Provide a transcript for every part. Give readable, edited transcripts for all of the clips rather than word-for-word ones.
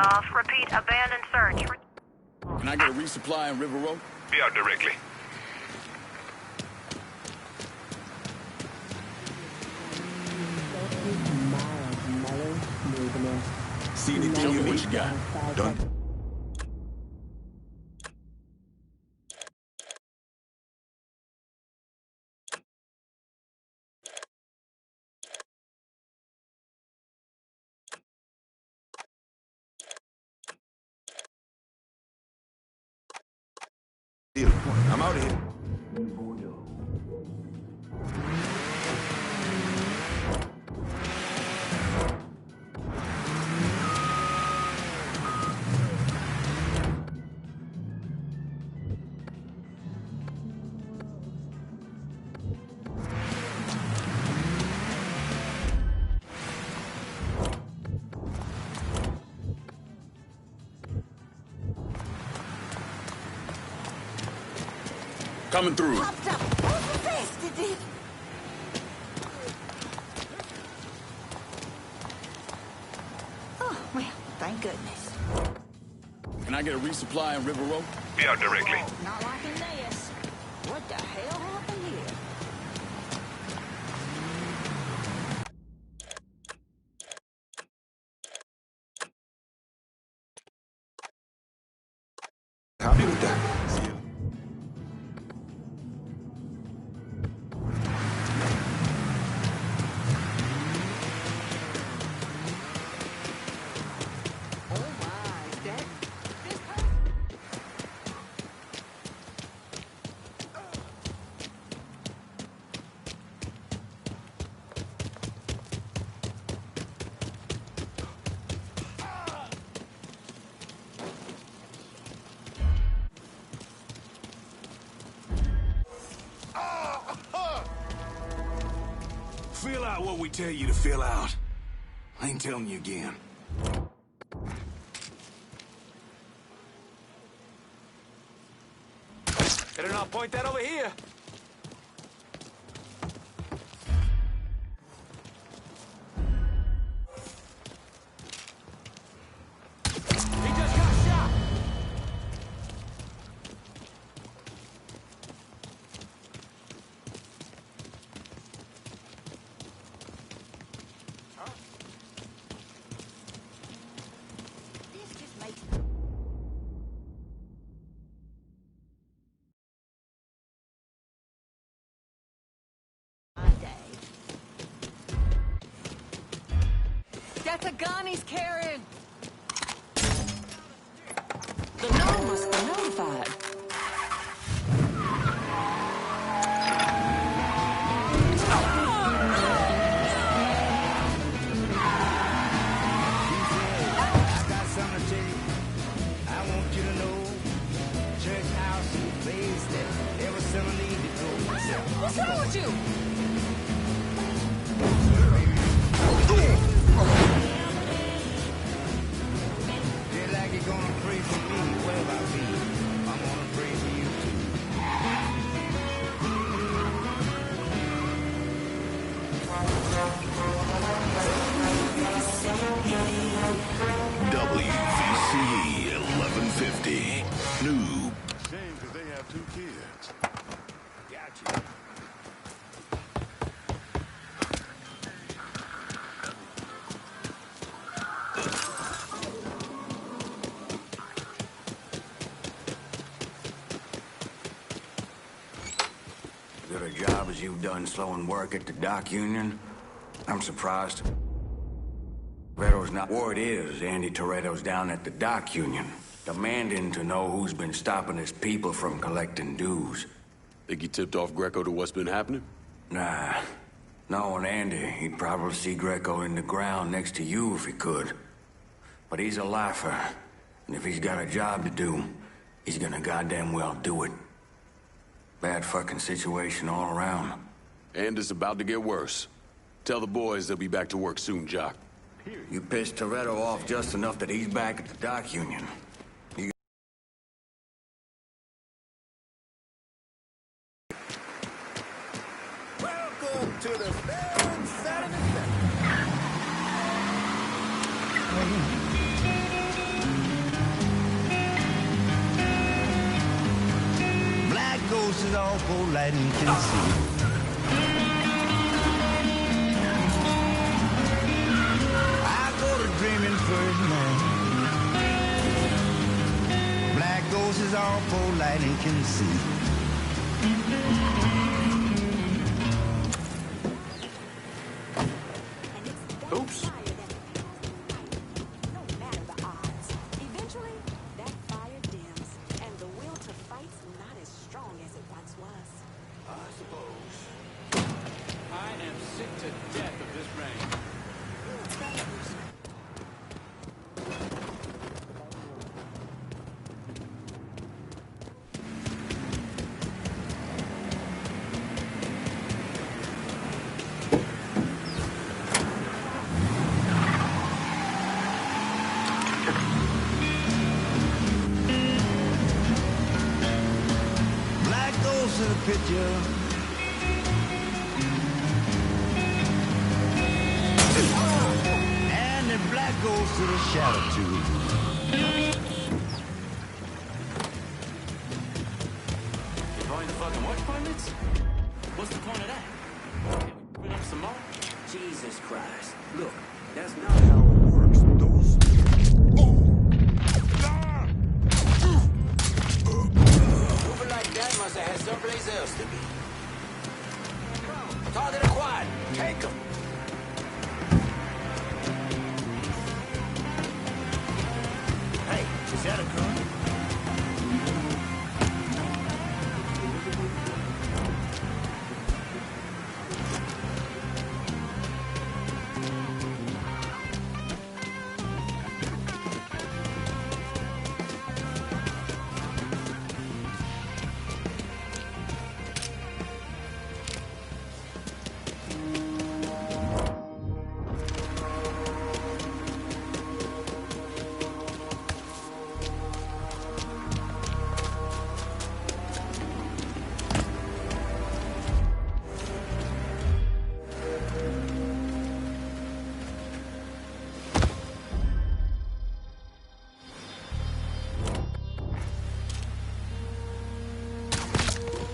off. Repeat, abandoned search. Can I get a resupply in River Road? Be out directly. See anything you what you got? Done. I'm out of here. Coming through. Popped up. Who's the best, oh, well, thank goodness. Can I get a resupply in River Road? Be out directly. Not liking this. What the hell happened here? Happy with that. Fill out what we tell you to fill out. I ain't telling you again. Better not point that over here. He just got shot. This just makes my day. That's a gun he's carrying. The known must be notified. I got something to tell you. I want you to know. Church house is a place that every summer need to go. What's wrong with you? Just like you're gonna pray for me, what about me? I'm gonna pray for you too. WVCE 1150. New. Shame because they have 2 kids. Gotcha. Good a job as you've done slowing work at the dock union. I'm surprised. Toretto's not. Word is Andy Toretto's down at the dock union, demanding to know who's been stopping his people from collecting dues. Think he tipped off Greco to what's been happening? Nah. Knowing Andy, he'd probably see Greco in the ground next to you if he could. But he's a lifer, and if he's got a job to do, he's gonna goddamn well do it. Bad fucking situation all around. And it's about to get worse. Tell the boys they'll be back to work soon, Jock. You pissed Toretto off just enough that he's back at the dock union. Welcome to the band Saturday. ghost is awful light and can see. I go to dreaming first night. Black ghost is awful light and can see. Oops. I am sick to death of this rain. Black ghost in the picture. And the black goes to the shadow too. You buying the fucking watch permits? What's the point of that? Can we bring up some more? Jesus Christ. Look, that's not how it works. Those... Moving like that must have had someplace else to be. Target acquired. Take 'em. Hey, is that a gun?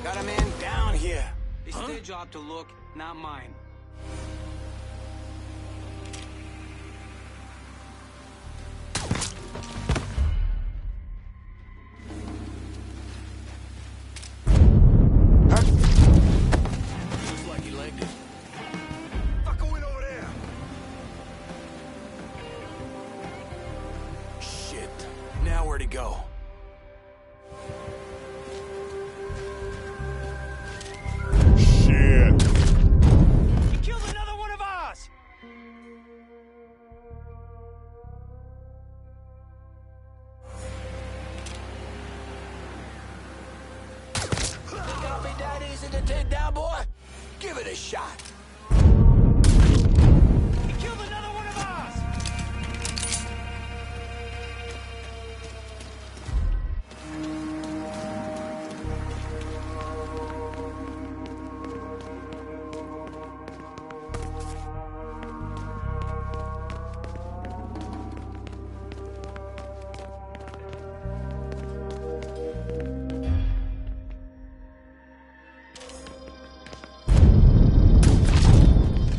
Got a man down here. It's their job to look, not mine. Looks like he legged it. Fucker went over there. Shit. Now where'd he go? Shit. He killed another one of ours! Think I'll be that easy to take down, boy? Give it a shot. He killed another one of ours!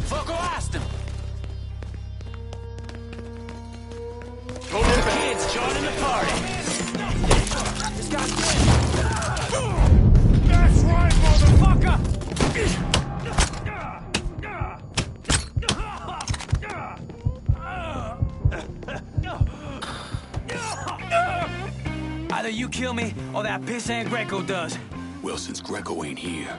Fucker asked him. Total kids joining the party. This guy's dead. That's right, motherfucker! Either you kill me, or that pissant Greco does. Well, since Greco ain't here,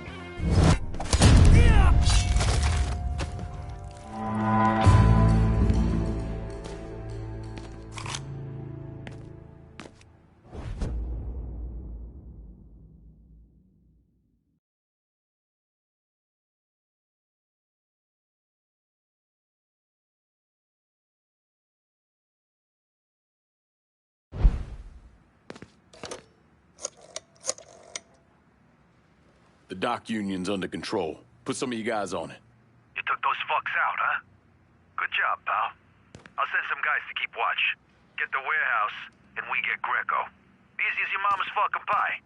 the dock union's under control. Put some of you guys on it. You took those fucks out, huh? Good job, pal. I'll send some guys to keep watch. Get the warehouse, and we get Greco. Easy as your mama's fucking pie.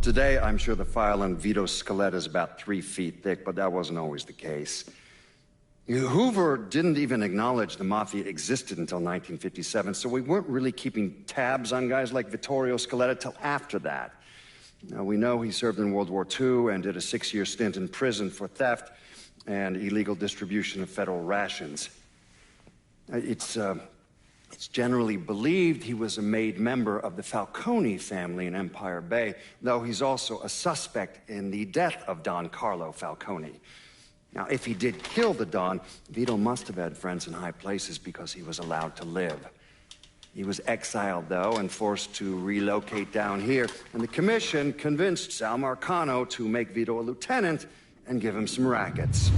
Today, I'm sure the file on Vito's skeleton is about 3 feet thick, but that wasn't always the case. Hoover didn't even acknowledge the Mafia existed until 1957, so we weren't really keeping tabs on guys like Vittorio Scaletta till after that. Now, we know he served in World War II and did a 6-year stint in prison for theft and illegal distribution of federal rations. It's generally believed he was a made member of the Falcone family in Empire Bay, though he's also a suspect in the death of Don Carlo Falcone. Now, if he did kill the Don, Vito must have had friends in high places because he was allowed to live. He was exiled, though, and forced to relocate down here, and the commission convinced Sal Marcano to make Vito a lieutenant and give him some rackets.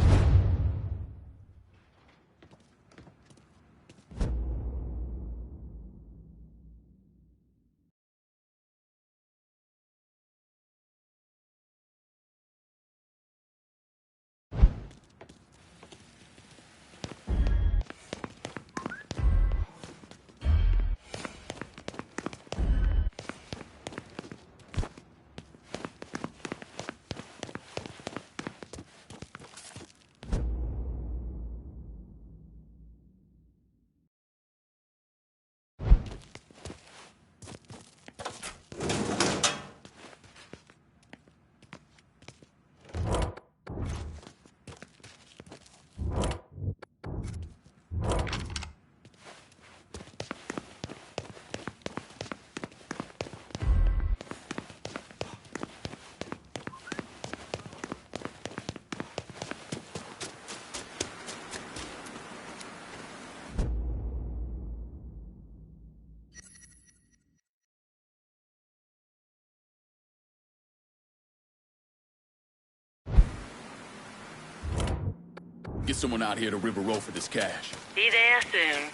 Get someone out here to River Road for this cash. Be there soon.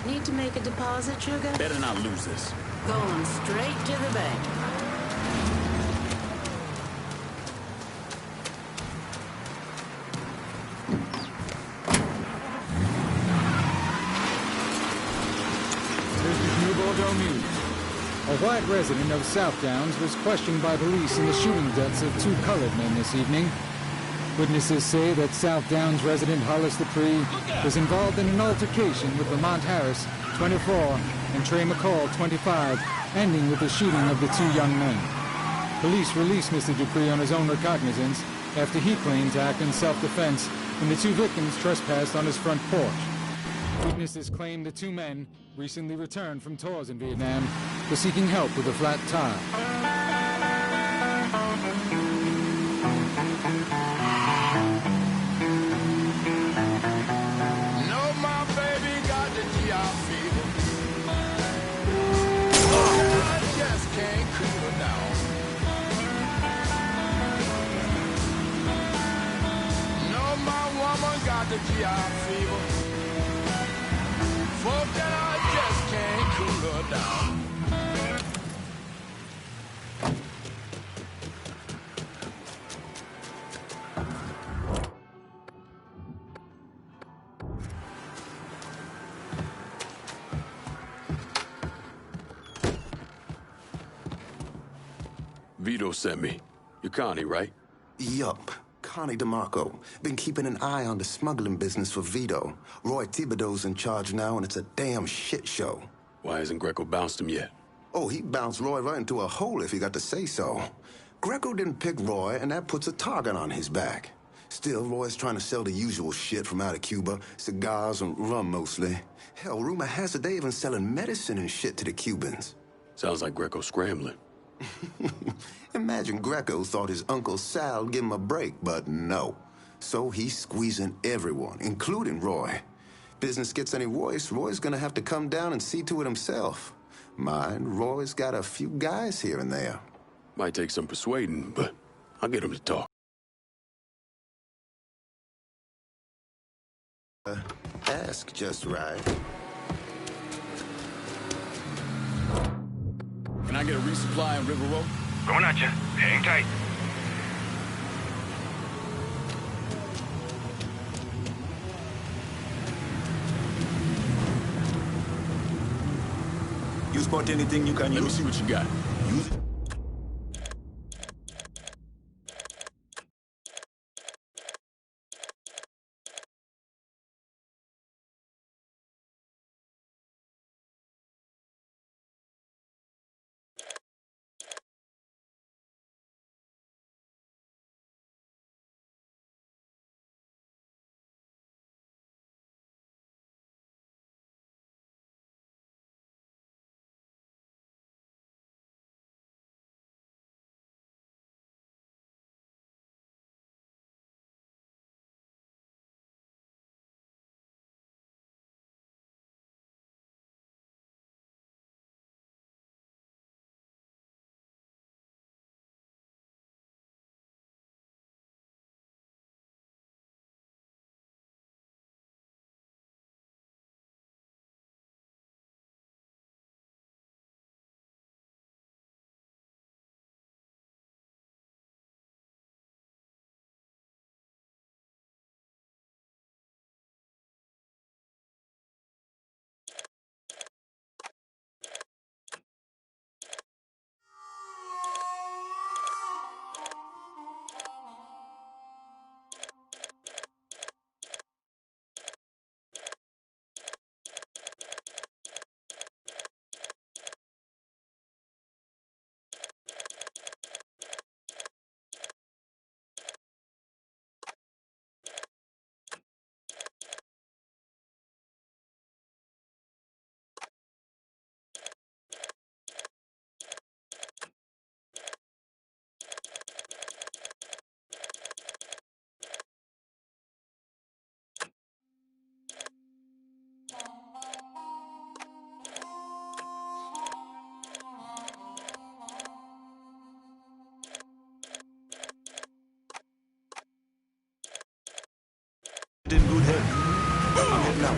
Need to make a deposit, Sugar? Better not lose this. Going straight to the bank. A white resident of South Downs was questioned by police in the shooting deaths of 2 colored men this evening. Witnesses say that South Downs resident Hollis Dupree was involved in an altercation with Lamont Harris, 24, and Trey McCall, 25, ending with the shooting of the 2 young men. Police released Mr. Dupree on his own recognizance after he claimed to act in self-defense when the 2 victims trespassed on his front porch. Witnesses claim the 2 men, recently returned from tours in Vietnam, were seeking help with a flat tire. No, my baby got the GI fever. I just can't cool her down. No, my woman got the GI fever. Folk that I just can't cool her down. Vito sent me. You're Connie, right? Yup. Connie DeMarco. Been keeping an eye on the smuggling business for Vito. Roy Thibodeau's in charge now, and it's a damn shit show. Why hasn't Greco bounced him yet? Oh, he bounced Roy right into a hole if he got to say so. Greco didn't pick Roy, and that puts a target on his back. Still, Roy's trying to sell the usual shit from out of Cuba. Cigars and rum, mostly. Hell, rumor has it they even selling medicine and shit to the Cubans. Sounds like Greco scrambling. Imagine Greco thought his Uncle Sal would give him a break, but no. So he's squeezing everyone, including Roy. Business gets any worse, Roy's gonna have to come down and see to it himself. Mind, Roy's got a few guys here and there. Might take some persuading, but I'll get him to talk. Ask just right. Can I get a resupply on River Road? Going at you. Hang tight. spot anything you can use? Let me see what you got. Use it. In good health. I'm heading out.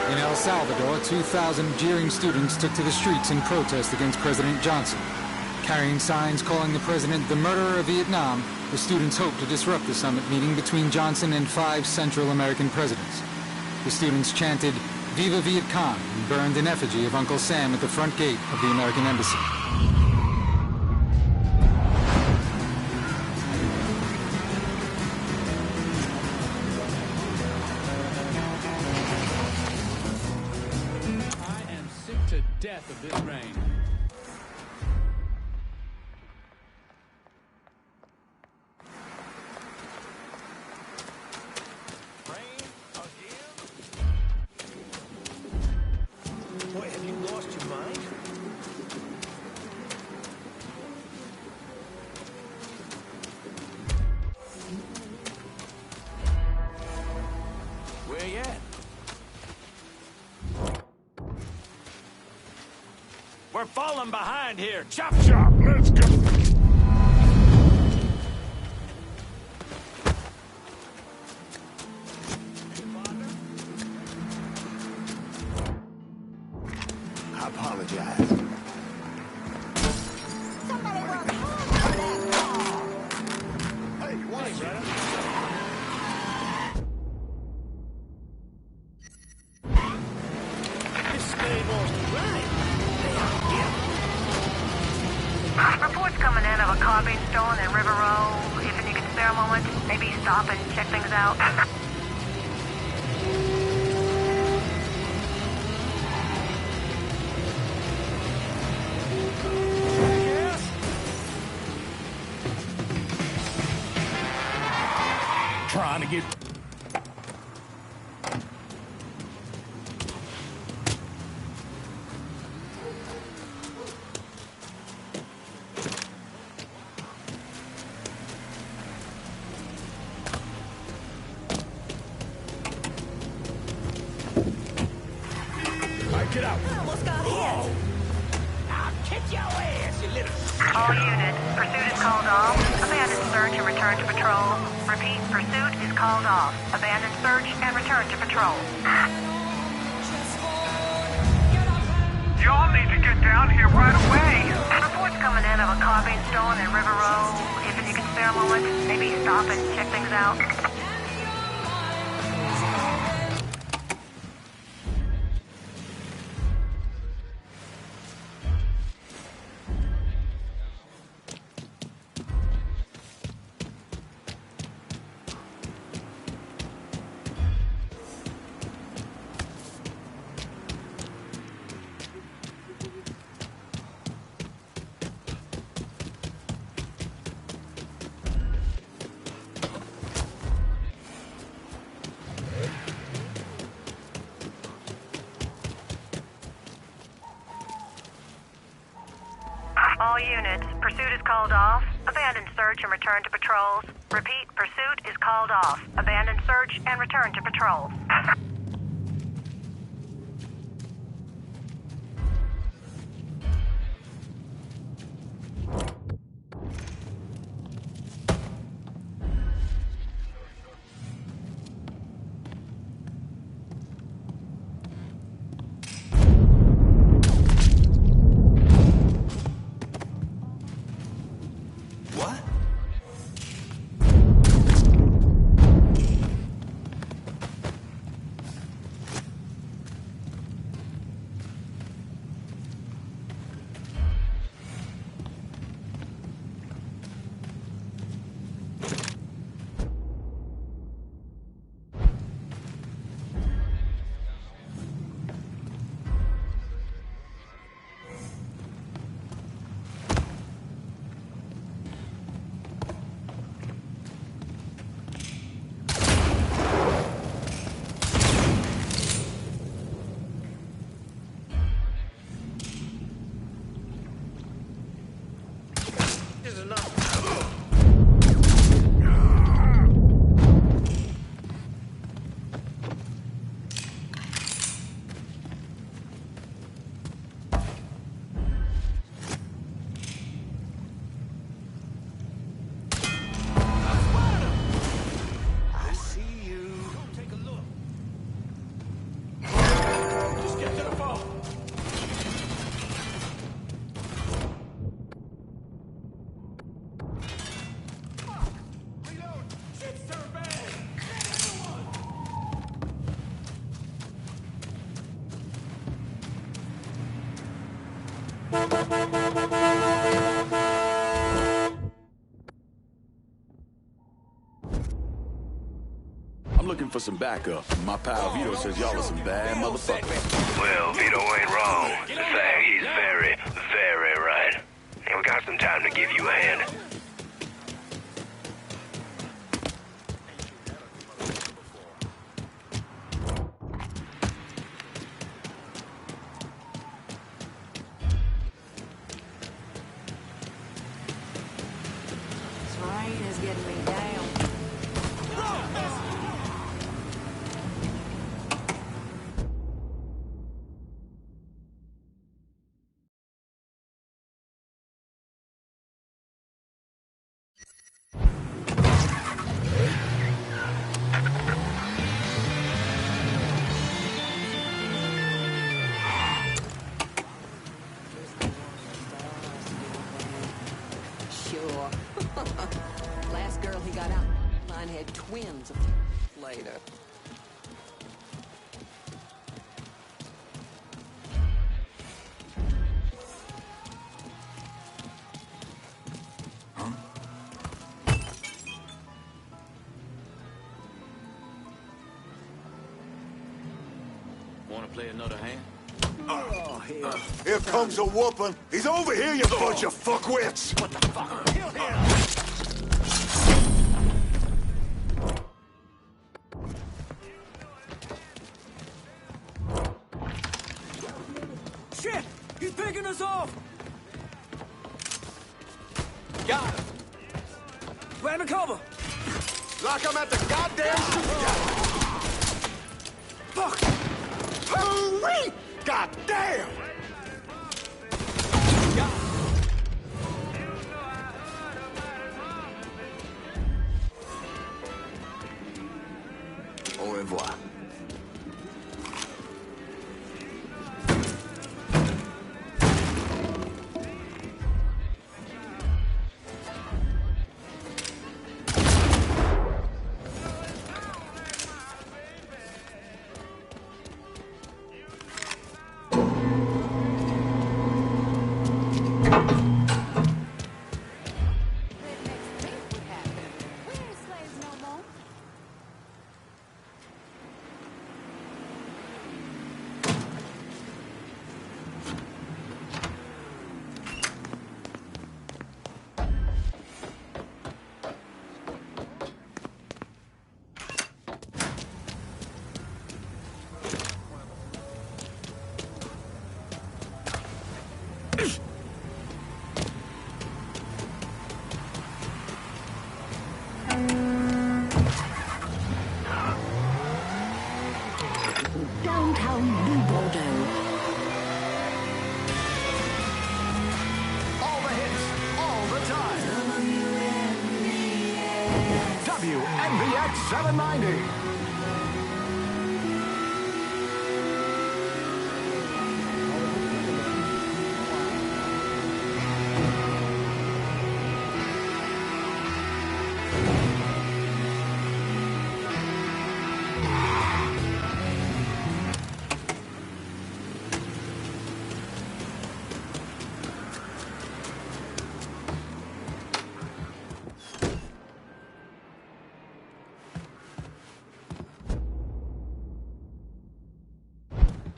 In El Salvador, 2,000 jeering students took to the streets in protest against President Johnson. Carrying signs calling the president the murderer of Vietnam, the students hoped to disrupt the summit meeting between Johnson and 5 Central American presidents. The students chanted, "Viva Viet Cong," and burned an effigy of Uncle Sam at the front gate of the American embassy. To death of this rain. Rain again? Boy, have you lost your mind? Where you at? We're falling behind here. Chop, chop. Let's go. I apologize. Somebody work hard on that car. Hey, what is that? This slave wants to ride. Reports coming in of a car being stolen in River Row. If you can spare a moment, maybe stop and check things out. Yes? Trying to get... Get out! I almost got hit. I'll kick your ass, you little... All units, pursuit is called off. Abandon search and return to patrol. Repeat, pursuit is called off. Abandon search and return to patrol. Y'all need to get down here right away. Reports coming in of a car being stolen in River Row. If you can spare a moment, maybe stop and check things out. All units, pursuit is called off. Abandon search and return to patrols. Repeat, pursuit is called off. Abandon search and return to patrols. I'm looking for some backup. My pal Vito says y'all are some bad motherfuckers. Well, Vito ain't wrong. In fact, he's very, very right. And we got some time to give you a hand. This rain is getting me down. Sure. Last girl he got out, mine had twins later. Want to play another hand? Oh, here comes a whooping. He's over here, you bunch of fuckwits. What the fuck? Shit! He's picking us off! Got him. Grab a cover! Lock him at the goddamn shooting. Fuck! Hurry! God damn! Au revoir. Downtown New Bordeaux. All the hits, all the time. WNBX 790.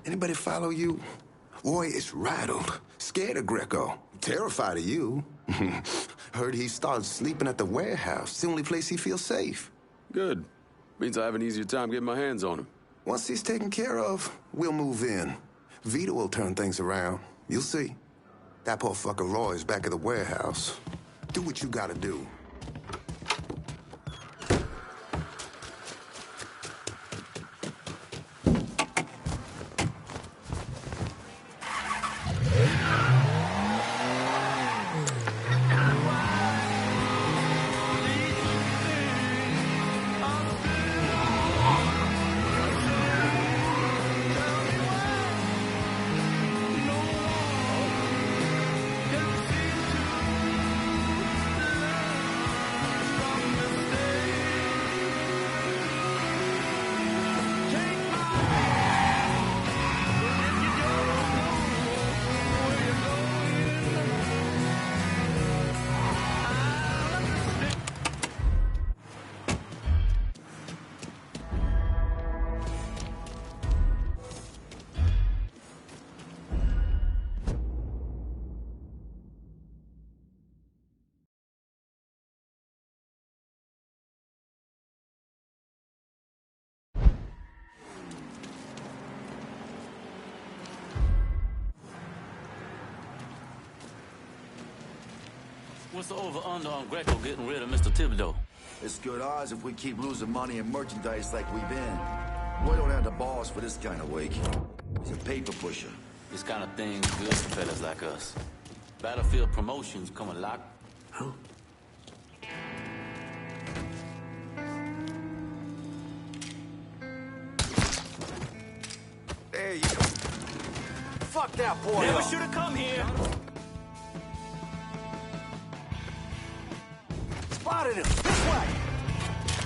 Anybody follow you? Roy is rattled, scared of Greco, terrified of you. Heard he started sleeping at the warehouse. It's the only place he feels safe. Good. Means I have an easier time getting my hands on him. Once he's taken care of, we'll move in. Vito will turn things around. You'll see. That poor fucker Roy is back at the warehouse. Do what you gotta do. What's the over-under on Greco getting rid of Mr. Thibodeau? It's good odds if we keep losing money and merchandise like we've been. Roy don't have the balls for this kind of week. He's a paper pusher. This kind of thing's good for fellas like us. Battlefield promotions come a lot. Huh? There you go. Fuck that boy. Never should have come here. Spotted him! This way!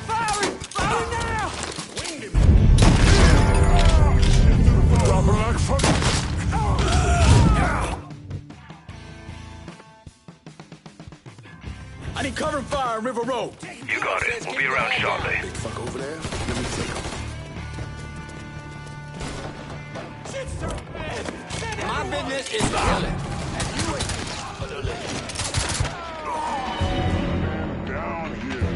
Fire! Fire now! Winged him! Drop her like fuck! I need cover fire on River Road. You got it. We'll be around shortly. Big fuck over there. Let me take him. My business is killing. Down here.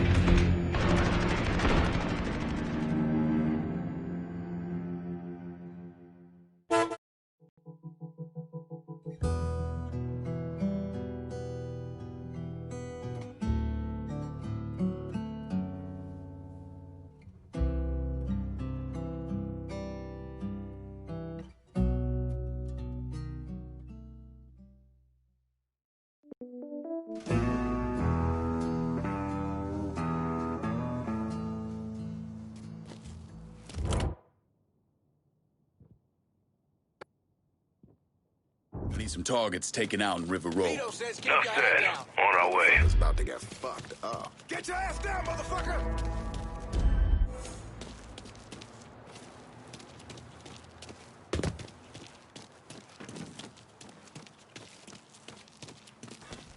need some targets taken out in River Road. Vito says keep Enough your head said. down. On our way. It's about to get fucked up. Get your ass down, motherfucker!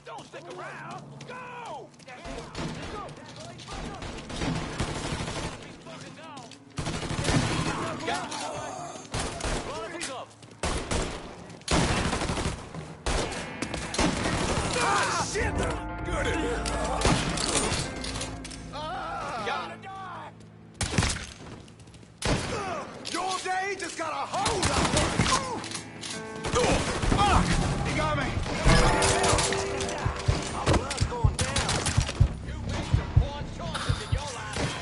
Don't stick around. Go! Ah, shit! Good at it. Gotta die. Your day just got a hold on. Fuck! He got me. My blood's going down. You made some poor choices in your life.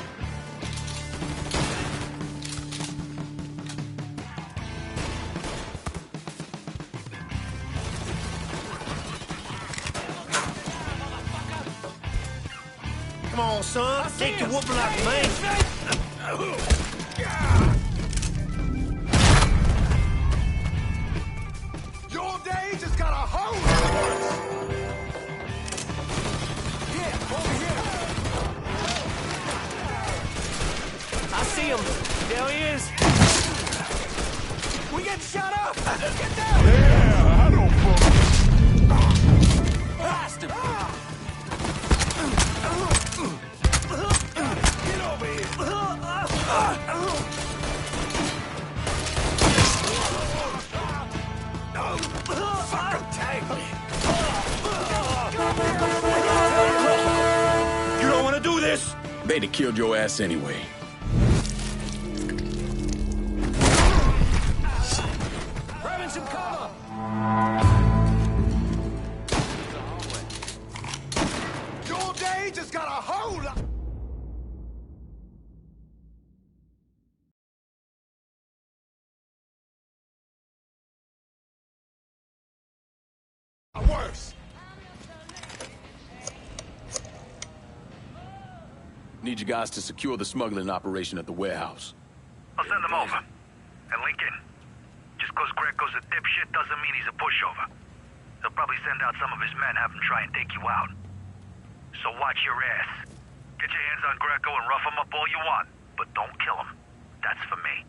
Come on, son. Take the whooping like a man. Your day just got a hold on. Yeah, over here. I see him. There he is. We getting shot up. Get down. Yeah, I don't Blast him. Get over here. Fucking tank me. You don't want to do this. They'd have killed your ass anyway. Grabbing some cover. Your day just got a hold on. Worse. Need you guys to secure the smuggling operation at the warehouse. I'll send them over. And Lincoln, just because Greco's a dipshit doesn't mean he's a pushover. He'll probably send out some of his men, have them try and take you out. So watch your ass. Get your hands on Greco and rough him up all you want, but don't kill him. That's for me.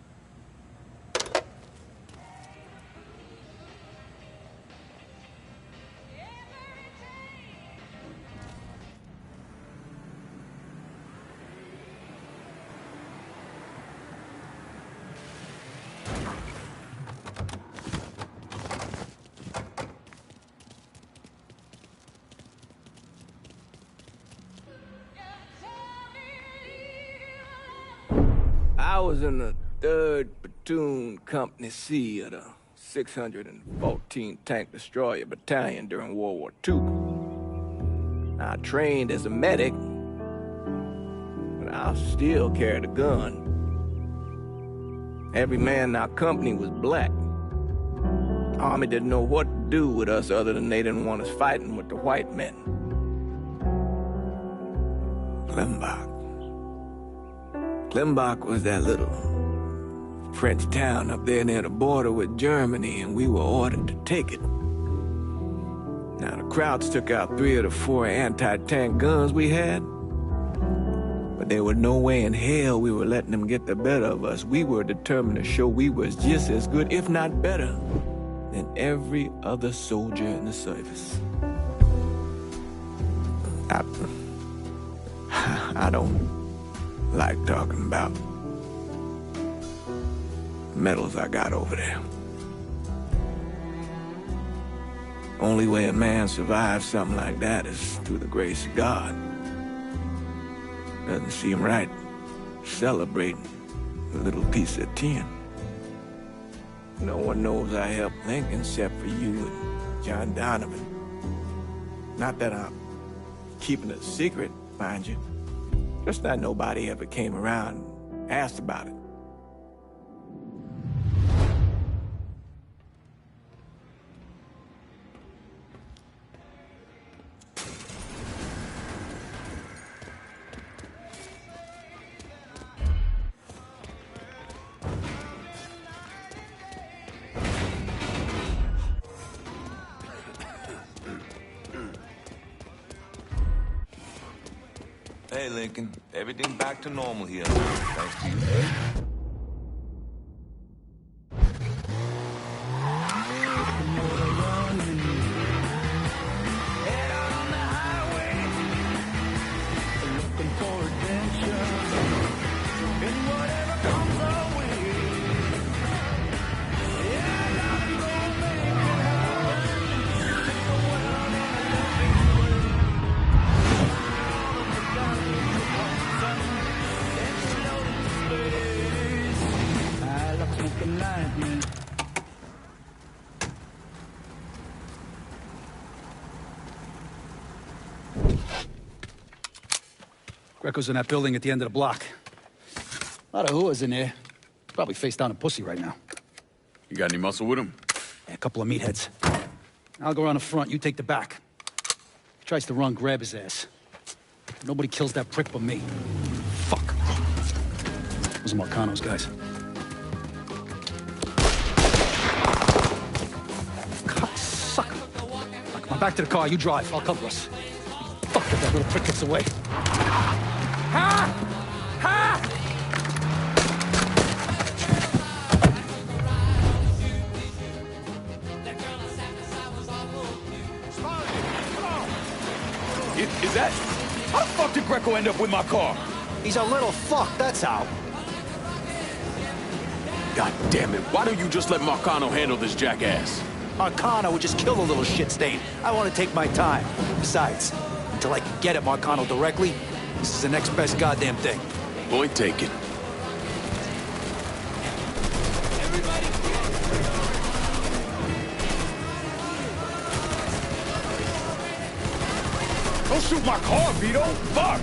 I was in the 3rd Platoon Company C of the 614 Tank Destroyer Battalion during World War II. I trained as a medic, but I still carried a gun. Every man in our company was black. The Army didn't know what to do with us other than they didn't want us fighting with the white men. Klimbach was that little French town up there near the border with Germany, and we were ordered to take it. Now, the Krauts took out 3 of the 4 anti-tank guns we had, but there was no way in hell we were letting them get the better of us. We were determined to show we was just as good, if not better, than every other soldier in the service. I don't like talking about medals I got over there. Only way a man survives something like that is through the grace of God. Doesn't seem right celebrating a little piece of tin. No one knows I helped Lincoln except for you and John Donovan. Not that I'm keeping it a secret, mind you. Just that nobody ever came around and asked about it. Lincoln. Everything back to normal here. Thanks to you. Greco's in that building at the end of the block. A lot of whoas in there. Probably face down a pussy right now. You got any muscle with him? Yeah, a couple of meatheads. I'll go around the front, you take the back. If he tries to run, grab his ass. Nobody kills that prick but me. Fuck. Those are Marcano's guys. Sucker. Come on, back to the car, you drive. I'll cover us. Fuck if that little prick gets away. Ha! Ha! Is that... How the fuck did Greco end up with my car? He's a little fuck, that's how. God damn it, why don't you just let Marcano handle this jackass? Marcano would just kill the little shit stain. I want to take my time. Besides, until I can get at Marcano directly, this is the next best goddamn thing. Point taken. Don't shoot my car, Vito! Fuck!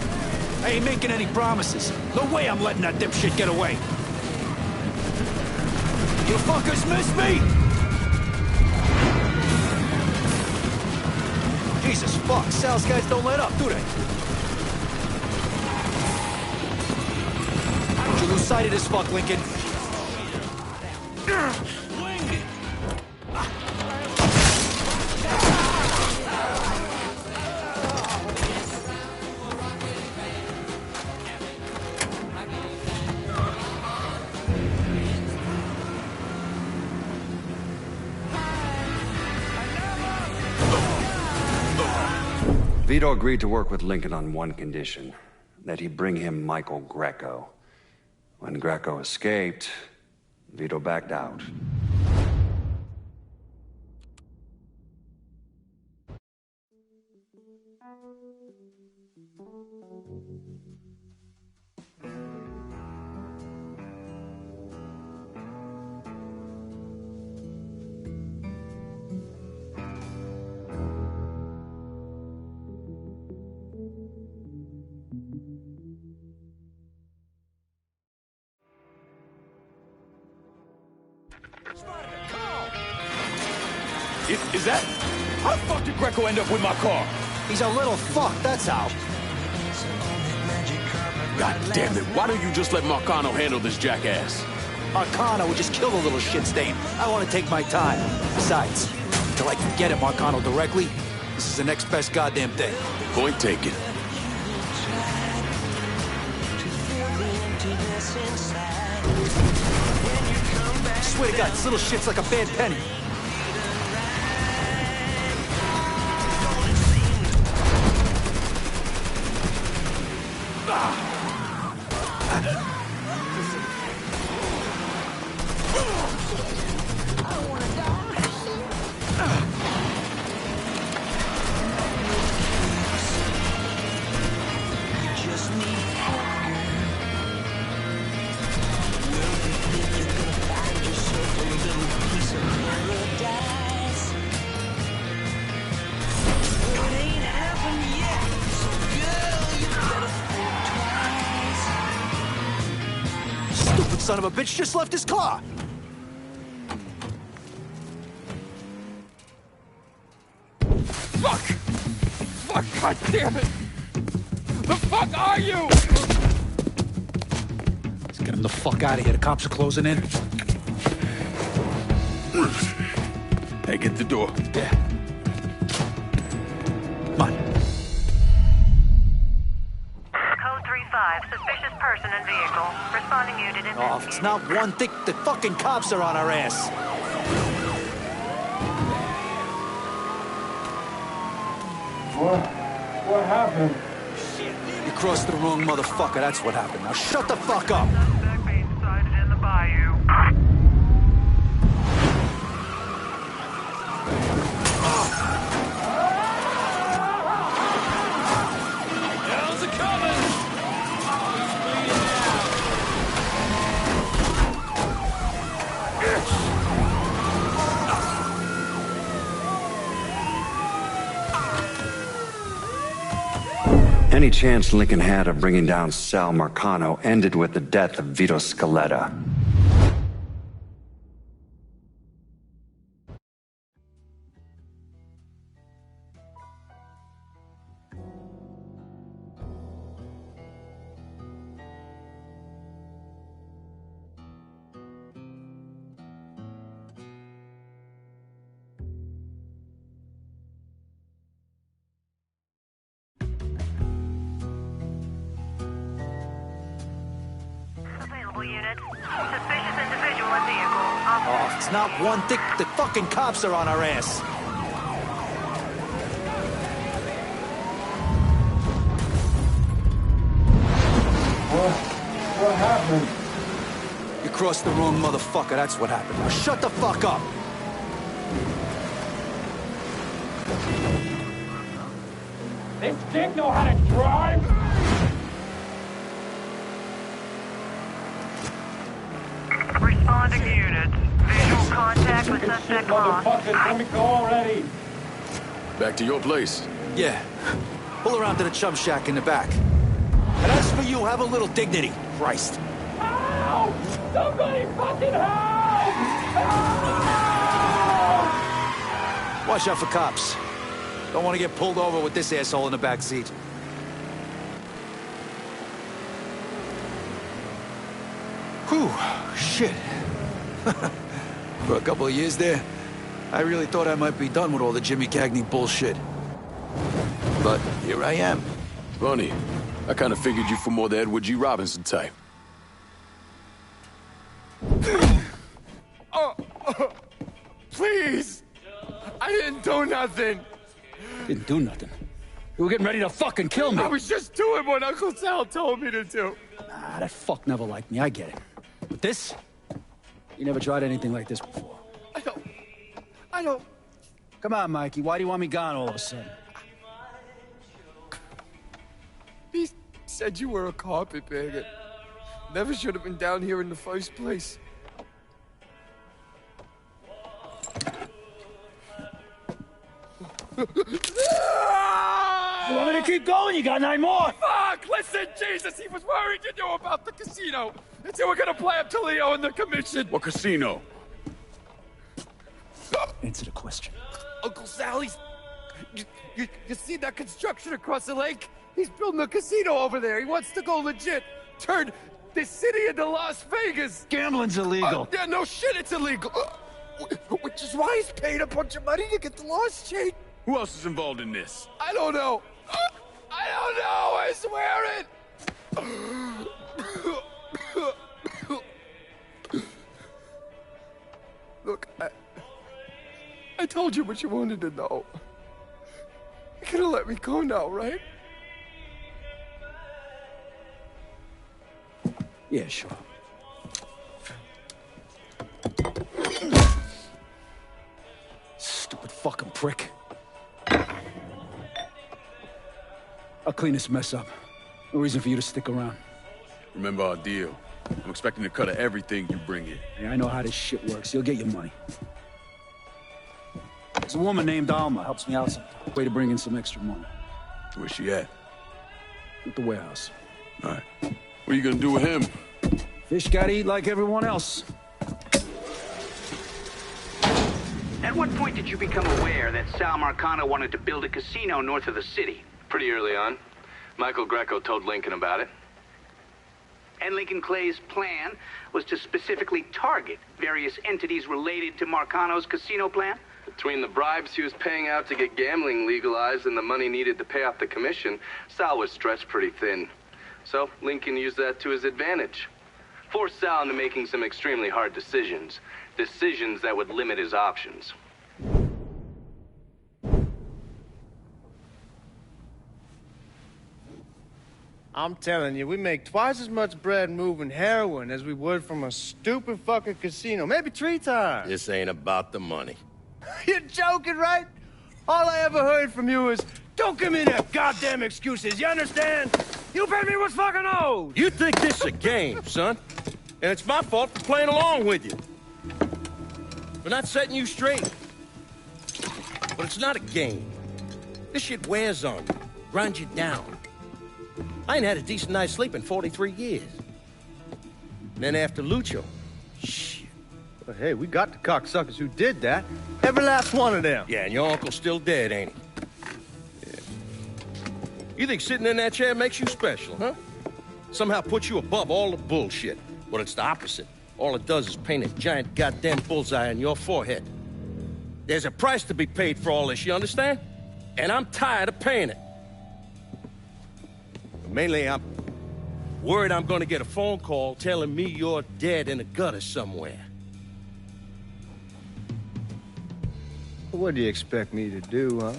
I ain't making any promises. No way I'm letting that dipshit get away. You fuckers miss me! Jesus fuck, Sal's guys don't let up, do they? Don't you lose sight of this fuck, Lincoln. Vito agreed to work with Lincoln on one condition, that he bring him Michael Greco. When Greco escaped, Vito backed out. Is that... How the fuck did Greco end up with my car? He's a little fuck, that's how. God damn it, why don't you just let Marcano handle this jackass? Marcano would just kill the little shit stain. I want to take my time. Besides, until I can get at Marcano directly, this is the next best goddamn thing. Point taken. I swear to God, this little shit's like a bad penny. Son of a bitch just left his car! Fuck! Fuck, god damn it! The fuck are you? Let's get him the fuck out of here. The cops are closing in. Hey, get the door. Yeah. Come on. Code abandoned vehicle. Responding unit in. Oh, if it's not one thing, the fucking cops are on our ass. What happened? You crossed the wrong motherfucker, that's what happened. Now shut the fuck up! Suspect being sighted in the bayou. Hell's a coming! Any chance Lincoln had of bringing down Sal Marcano ended with the death of Vito Scaletta. Available units. Suspicious individual in vehicle. Oh, if it's not one thing, the fucking cops are on our ass. What happened? You crossed the wrong motherfucker, that's what happened. Now shut the fuck up! This dick know how to drive? Responding units. Visual contact with suspect lost. Motherfuckers, let me go already. Back to your place. Yeah. Pull around to the chum shack in the back. And as for you, have a little dignity. Christ. Help! Somebody fucking help! Help! Watch out for cops. Don't want to get pulled over with this asshole in the back seat. Whew, shit. For a couple of years there, I really thought I might be done with all the Jimmy Cagney bullshit. But here I am. Funny. I kind of figured you for more the Edward G. Robinson type. Please! I didn't do nothing! Didn't do nothing. You were getting ready to fucking kill me. I was just doing what Uncle Sal told me to do. Nah, that fuck never liked me, I get it. But this? You never tried anything like this before. I don't... Come on, Mikey, why do you want me gone all of a sudden? He said you were a carpetbagger. Never should have been down here in the first place. You want me to keep going? You got 9 more! Fuck! Listen, Jesus, he was worried you knew about the casino. And so we're gonna play up to Leo and the commission. What casino? Answer the question. Uncle Sally's... You see that construction across the lake? He's building a casino over there. He wants to go legit. Turn this city into Las Vegas. Gambling's illegal. Yeah, no shit, it's illegal. Which is why he's paid a bunch of money to get the lost chain. Who else is involved in this? I don't know. I don't know, I swear it. Look, I told you what you wanted to know. You're gonna let me go now, right? Yeah, sure. Stupid fucking prick. I'll clean this mess up. No reason for you to stick around. Remember our deal. I'm expecting a cut of everything you bring in. Yeah, I know how this shit works. You'll get your money. There's a woman named Alma. Helps me out sometimes. Way to bring in some extra money. Where's she at? At the warehouse. All right. What are you gonna do with him? Fish gotta eat like everyone else. At what point did you become aware that Sal Marcano wanted to build a casino north of the city? Pretty early on. Michael Greco told Lincoln about it. And Lincoln Clay's plan was to specifically target various entities related to Marcano's casino plan? Between the bribes he was paying out to get gambling legalized and the money needed to pay off the commission, Sal was stretched pretty thin. So Lincoln used that to his advantage. Forced Sal into making some extremely hard decisions. Decisions that would limit his options. I'm telling you, we make twice as much bread moving heroin as we would from a stupid fucking casino. Maybe 3 times. This ain't about the money. You're joking, right? All I ever heard from you is, don't give me that goddamn excuses, you understand? You pay me what's fucking owed! You think this is a game, son? And it's my fault for playing along with you. For not setting you straight. But it's not a game. This shit wears on you, grinds you down. I ain't had a decent night's sleep in 43 years. And then after Lucho, shit. Well, hey, we got the cocksuckers who did that. Every last one of them. Yeah, and your uncle's still dead, ain't he? Yeah. You think sitting in that chair makes you special, huh? Somehow puts you above all the bullshit. But it's the opposite. All it does is paint a giant goddamn bullseye on your forehead. There's a price to be paid for all this, you understand? And I'm tired of paying it. Mainly, I'm worried I'm gonna get a phone call telling me you're dead in a gutter somewhere. What do you expect me to do, huh?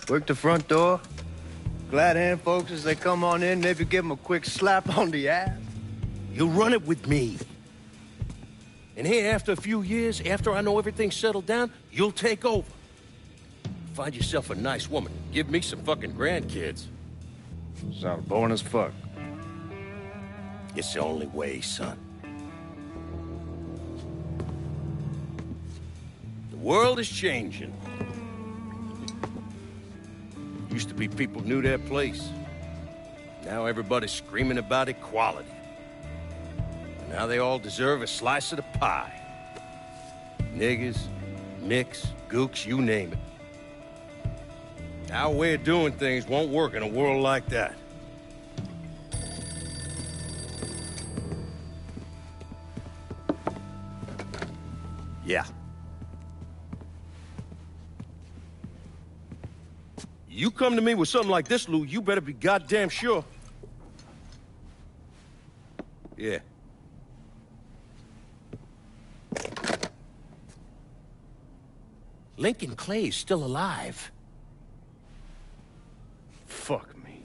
Work the front door? Glad hand folks as they come on in, maybe give them a quick slap on the ass? You run it with me. And here, after a few years, after I know everything's settled down, you'll take over. Find yourself a nice woman. Give me some fucking grandkids. Sounds boring as fuck. It's the only way, son. The world is changing. Used to be people knew their place. Now everybody's screaming about equality. And now they all deserve a slice of the pie. Niggers, nicks, gooks, you name it. Our way of doing things won't work in a world like that. Yeah. You come to me with something like this, Lou, you better be goddamn sure. Yeah. Lincoln Clay's still alive. Fuck me.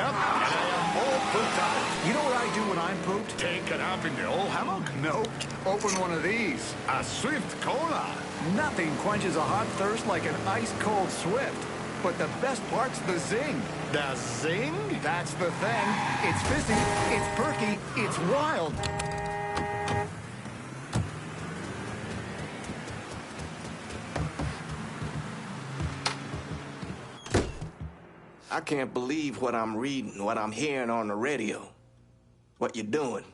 Yep, and I am all pooped out. You know what I do when I'm pooped? Take it up in the old hammock? Nope. Open one of these. A Swift Cola. Nothing quenches a hot thirst like an ice-cold Swift. But the best part's the zing. The zing? That's the thing. It's fizzy, it's perky, it's wild. I can't believe what I'm reading, what I'm hearing on the radio. What you doing?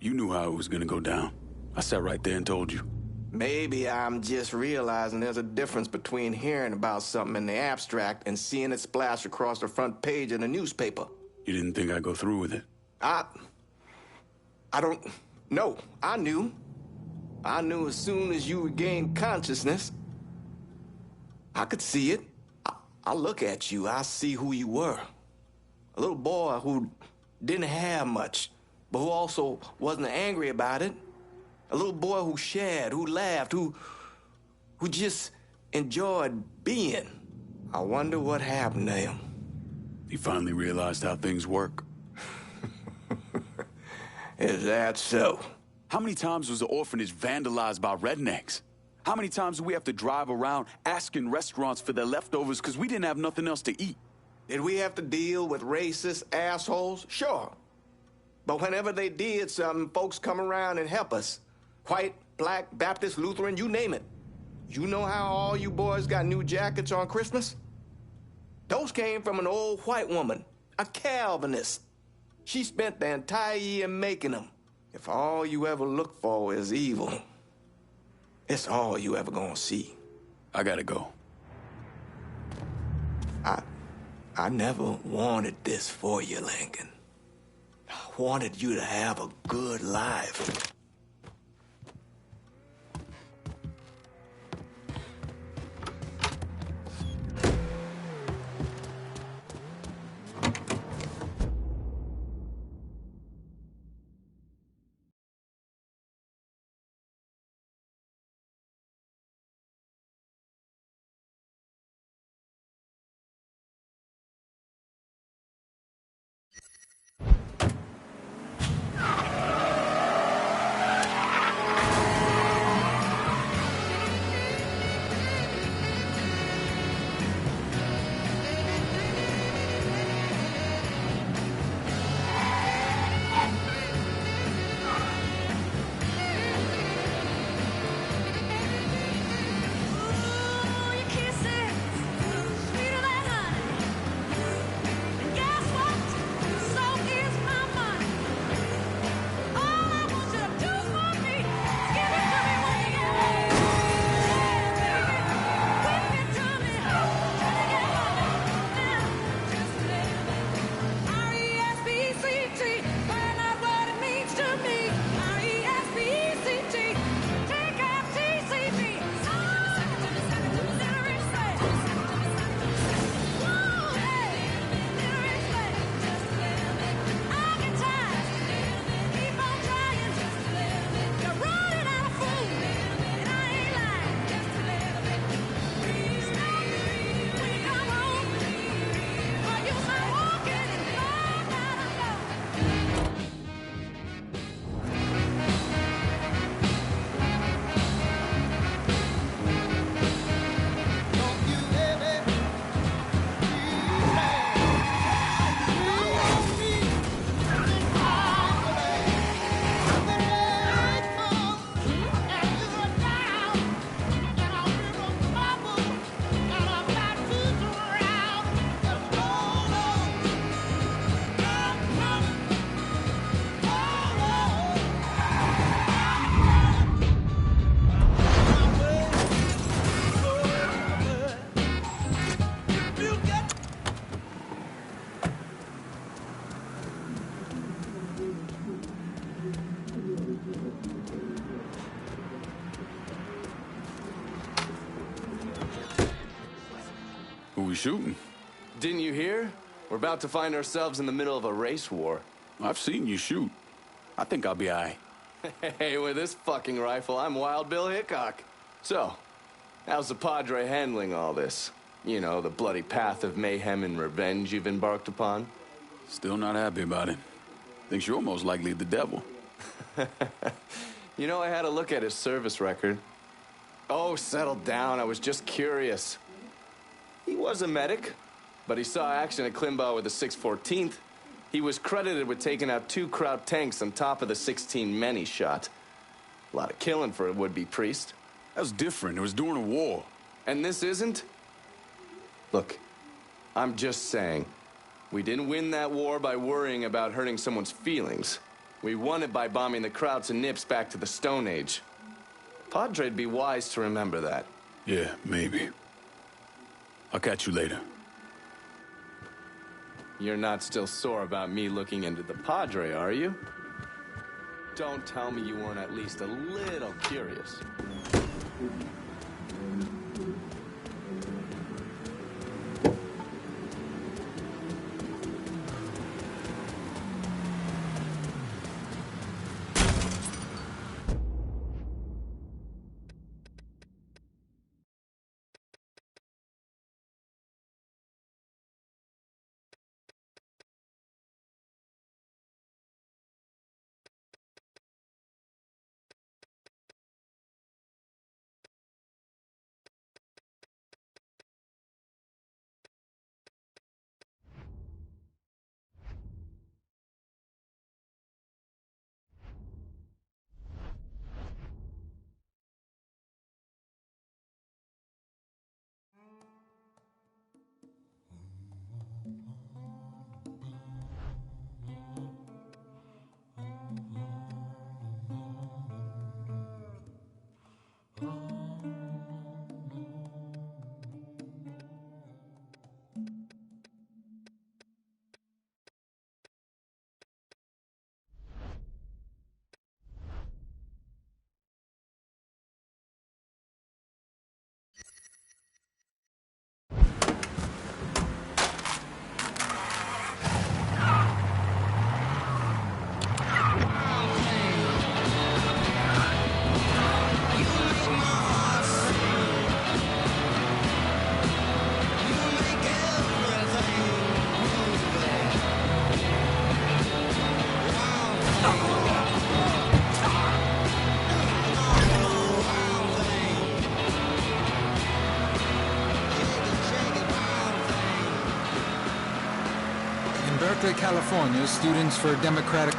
You knew how it was gonna go down. I sat right there and told you. Maybe I'm just realizing there's a difference between hearing about something in the abstract and seeing it splash across the front page in a newspaper. You didn't think I'd go through with it? I don't know. I knew. I knew as soon as you regained consciousness. I could see it. I look at you, I see who you were. A little boy who didn't have much, but who also wasn't angry about it. A little boy who shared, who laughed, who just enjoyed being. I wonder what happened to him. He finally realized how things work. Is that so? How many times was the orphanage vandalized by rednecks? How many times do we have to drive around asking restaurants for their leftovers because we didn't have nothing else to eat? Did we have to deal with racist assholes? Sure. But whenever they did something, folks come around and help us. White, black, Baptist, Lutheran, you name it. You know how all you boys got new jackets on Christmas? Those came from an old white woman, a Calvinist. She spent the entire year making them. If all you ever look for is evil, it's all you ever gonna see. I gotta go. I never wanted this for you, Lincoln. I wanted you to have a good life. Who we shooting? Didn't you hear? We're about to find ourselves in the middle of a race war. I've seen you shoot. I think I'll be all right. Hey, with this fucking rifle, I'm Wild Bill Hickok. So, how's the Padre handling all this? You know, the bloody path of mayhem and revenge you've embarked upon? Still not happy about it. Thinks you're most likely the devil. You know, I had a look at his service record. Oh, settle down. I was just curious. He was a medic, but he saw action at Klimbaugh with the 614th. He was credited with taking out 2 Kraut tanks on top of the 16 men he shot. A lot of killing for a would-be priest. That was different. It was during a war. And this isn't? Look, I'm just saying, we didn't win that war by worrying about hurting someone's feelings. We won it by bombing the Krauts and Nips back to the Stone Age. Padre'd be wise to remember that. Yeah, maybe. I'll catch you later. You're not still sore about me looking into the Padre, are you? Don't tell me you weren't at least a little curious. Berkeley, California, Students for Democratic...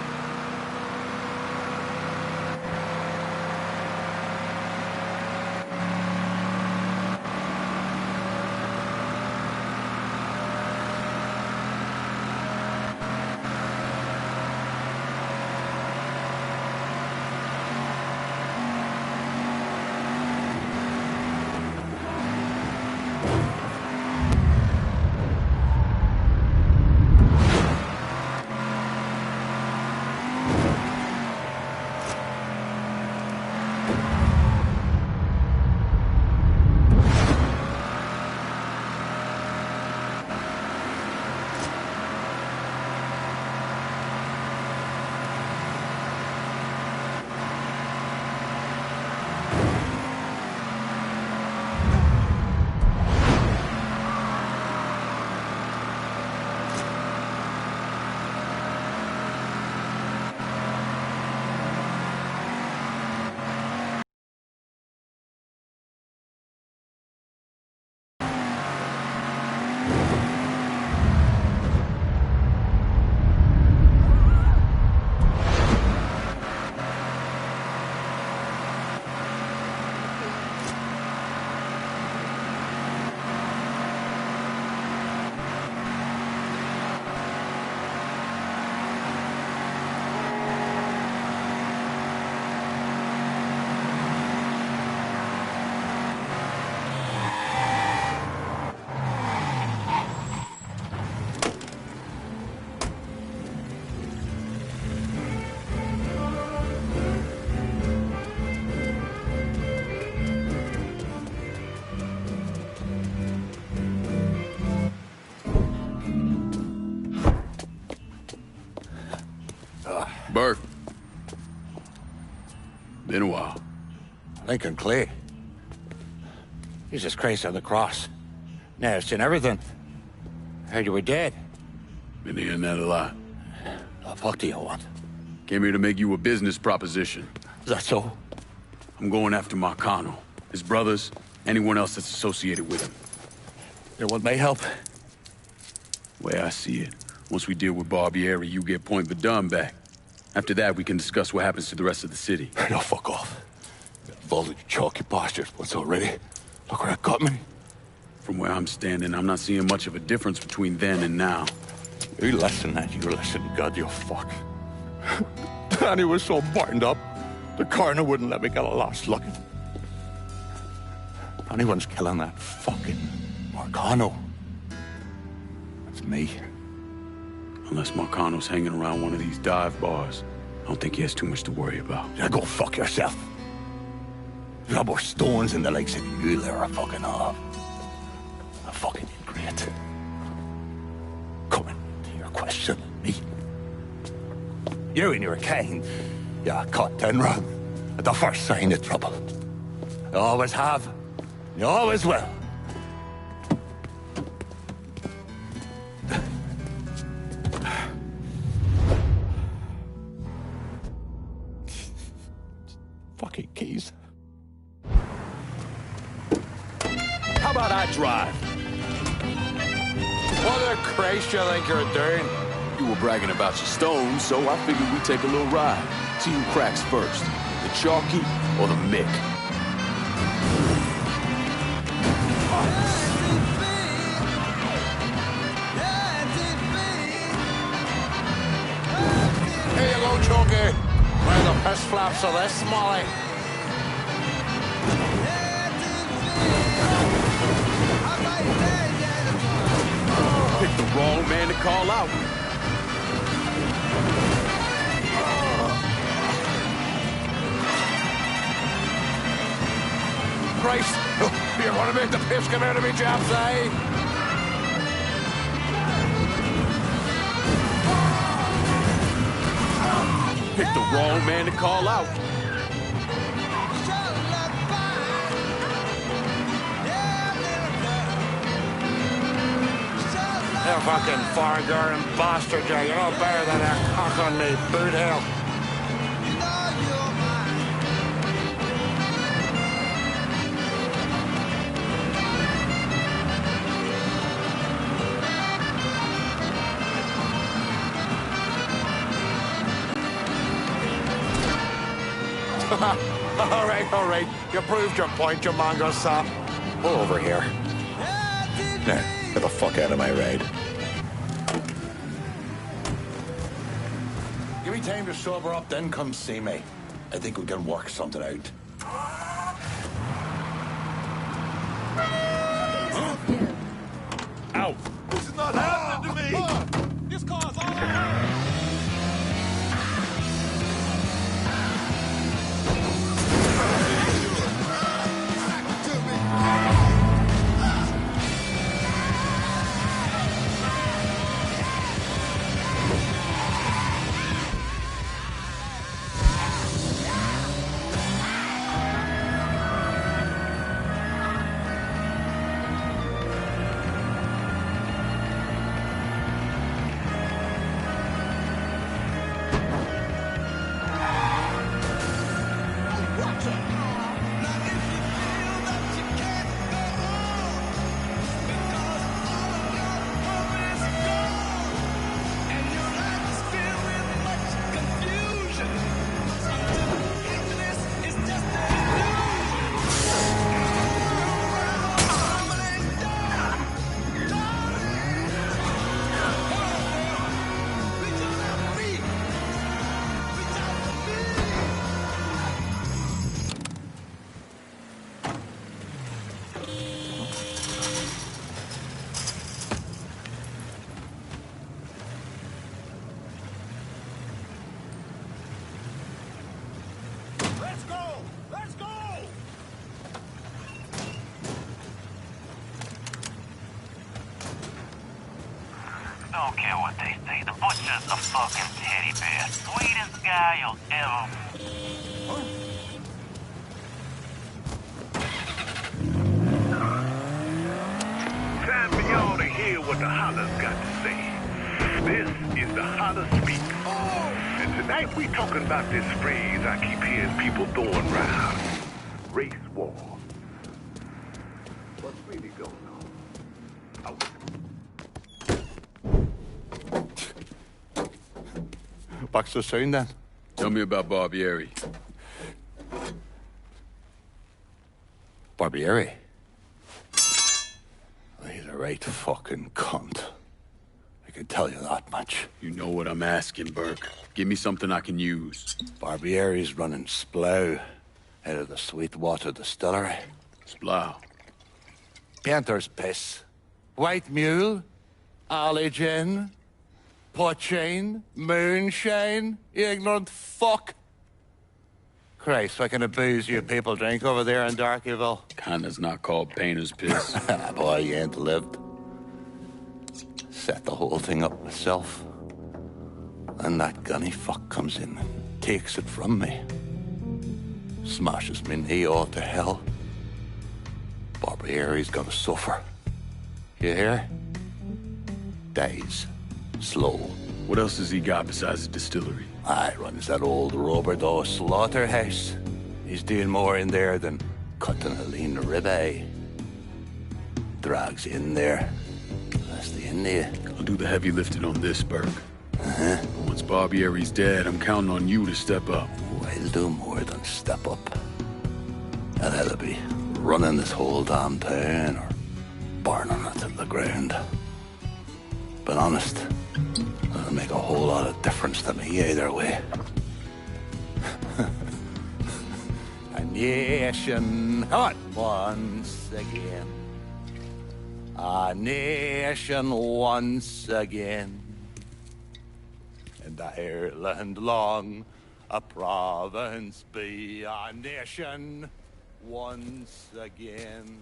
Burke. Been a while. Lincoln Clay. Jesus Christ on the cross. Nasty and everything. Heard you were dead. Been hearing that a lot. The fuck do you want? Came here to make you a business proposition. Is that so? I'm going after Marcano, his brothers, anyone else that's associated with him. You want my help? Way I see it, once we deal with Barbieri, you get Point Verdun back. After that, we can discuss what happens to the rest of the city. No, fuck off. Involved with chalky bastards once already. Look where it got me. From where I'm standing, I'm not seeing much of a difference between then and now. You listen, and you listen, God, you fuck. Danny was so burned up, the coroner wouldn't let me get a last look. If anyone's killing that fucking Marcano, it's me. Unless Marcano's hanging around one of these dive bars, I don't think he has too much to worry about. Yeah, go fuck yourself. There's got more stones in the lakes than you there are fucking off. A fucking ingrate. Coming to your question, me. You and your kind, you caught and run at the first sign of trouble. You always have, you always will. Fucking keys. How about I drive? What the Christ you think you're doing? You were bragging about your stones, so I figured we'd take a little ride. See who cracks first, the Chalky or the Mick. Here you go, Chalky. Where the piss flaps of this, Molly? Picked the wrong man to call out. Christ, you're gonna make the piss come out of me, chaps, eh? Picked the wrong man to call out. You fucking foreign bastard, you. You're no better than that cock on me, boot hell. All right. You proved your point, you mongo sap. Pull over here. Now, get the fuck out of my ride. Give me time to sober up, then come see me. I think we can work something out. Huh? Ow! This is not happening to me! This car's all over! Don't care what they say. The butcher's a fucking teddy bear. Sweetest guy you'll ever... Time for y'all to hear what the hollers got to say. This is the hottest week. And tonight we talking about this phrase I keep hearing people throwing around. Race war. What's really going on? What's the sound then? Tell me about Barbieri. Barbieri? He's a right fucking cunt. I can tell you that much. You know what I'm asking, Burke. Give me something I can use. Barbieri's running Splow out of the Sweetwater distillery. Splow? Painter's piss. White mule. Alley gin. Poachine. Moonshine. You ignorant fuck. Christ, what kind of booze you people drink over there in Darkyville? Kinda's not called painter's piss. Boy, you ain't lived. Set the whole thing up myself. And that gunny fuck comes in and takes it from me. Smashes me knee all to hell. Barbieri's gonna suffer. You hear? Dies. Slow. What else has he got besides the distillery? I runs that old Robert O. slaughterhouse. He's doing more in there than cutting a lean ribeye. Drags in there. That's the India. I'll do the heavy lifting on this, Burke. Uh-huh. Once Barbieri's dead, I'm counting on you to step up. I'll do more than step up. I'll either be running this whole damn town or burning it to the ground. But honest, it'll make a whole lot of difference to me either way. A nation, come on, once again. A nation once again. And Ireland long, a province be a nation once again.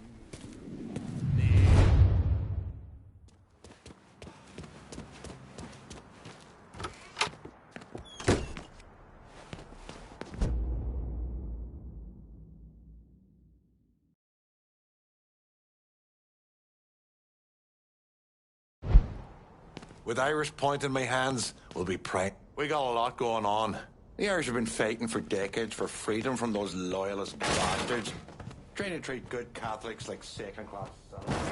With Irish point in my hands, we'll be praying. We got a lot going on. The Irish have been fighting for decades for freedom from those loyalist bastards. Trying to treat good Catholics like second-class citizens.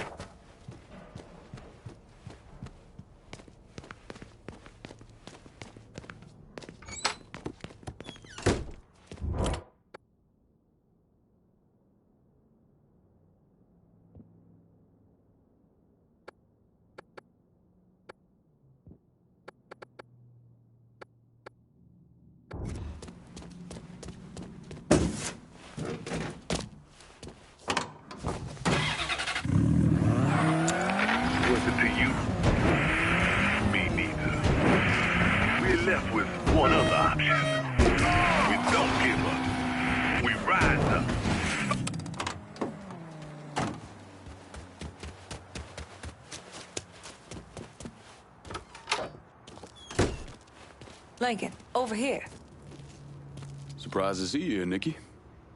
Left with one other option. We don't give up. We rise up. Lincoln, over here. Surprised to see you, Nikki.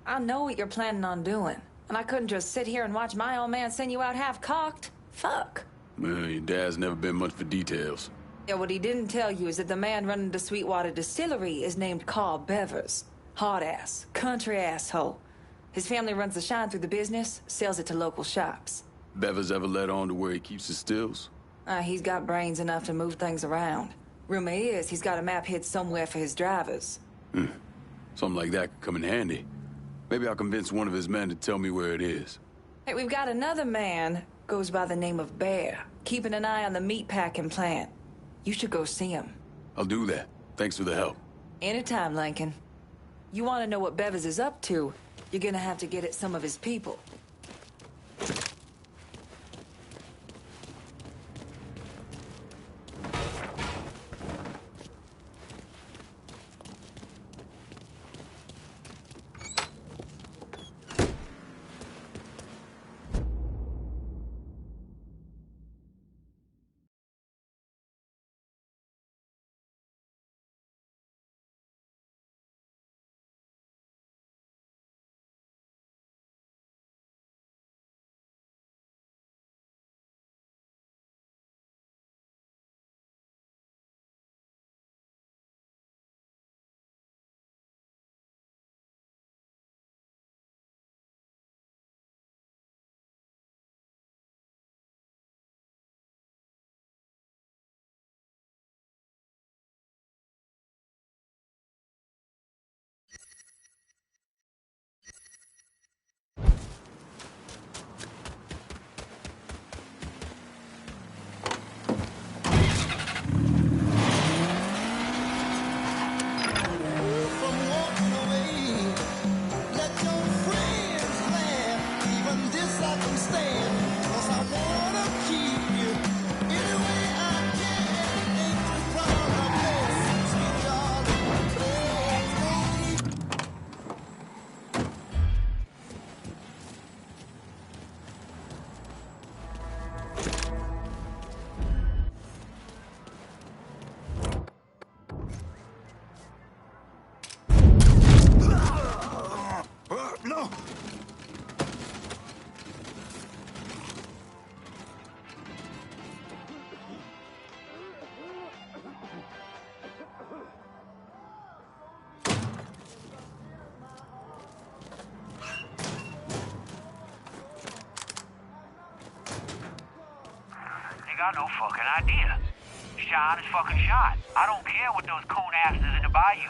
I know what you're planning on doing, and I couldn't just sit here and watch my old man send you out half-cocked. Fuck. Well, your dad's never been much for details. Yeah, what he didn't tell you is that the man running the Sweetwater Distillery is named Carl Bevers. Hard ass, country asshole. His family runs the shine through the business, sells it to local shops. Bevers ever let on to where he keeps his stills? He's got brains enough to move things around. Rumor is he's got a map hid somewhere for his drivers. Something like that could come in handy. Maybe I'll convince one of his men to tell me where it is. Hey, we've got another man, goes by the name of Bear, keeping an eye on the meatpacking plant. You should go see him. I'll do that. Thanks for the help. Anytime, Lincoln. You want to know what Bevers is up to, you're gonna have to get at some of his people. You got no fucking idea. Shot is fucking shot. I don't care what those coon asses in the bayou.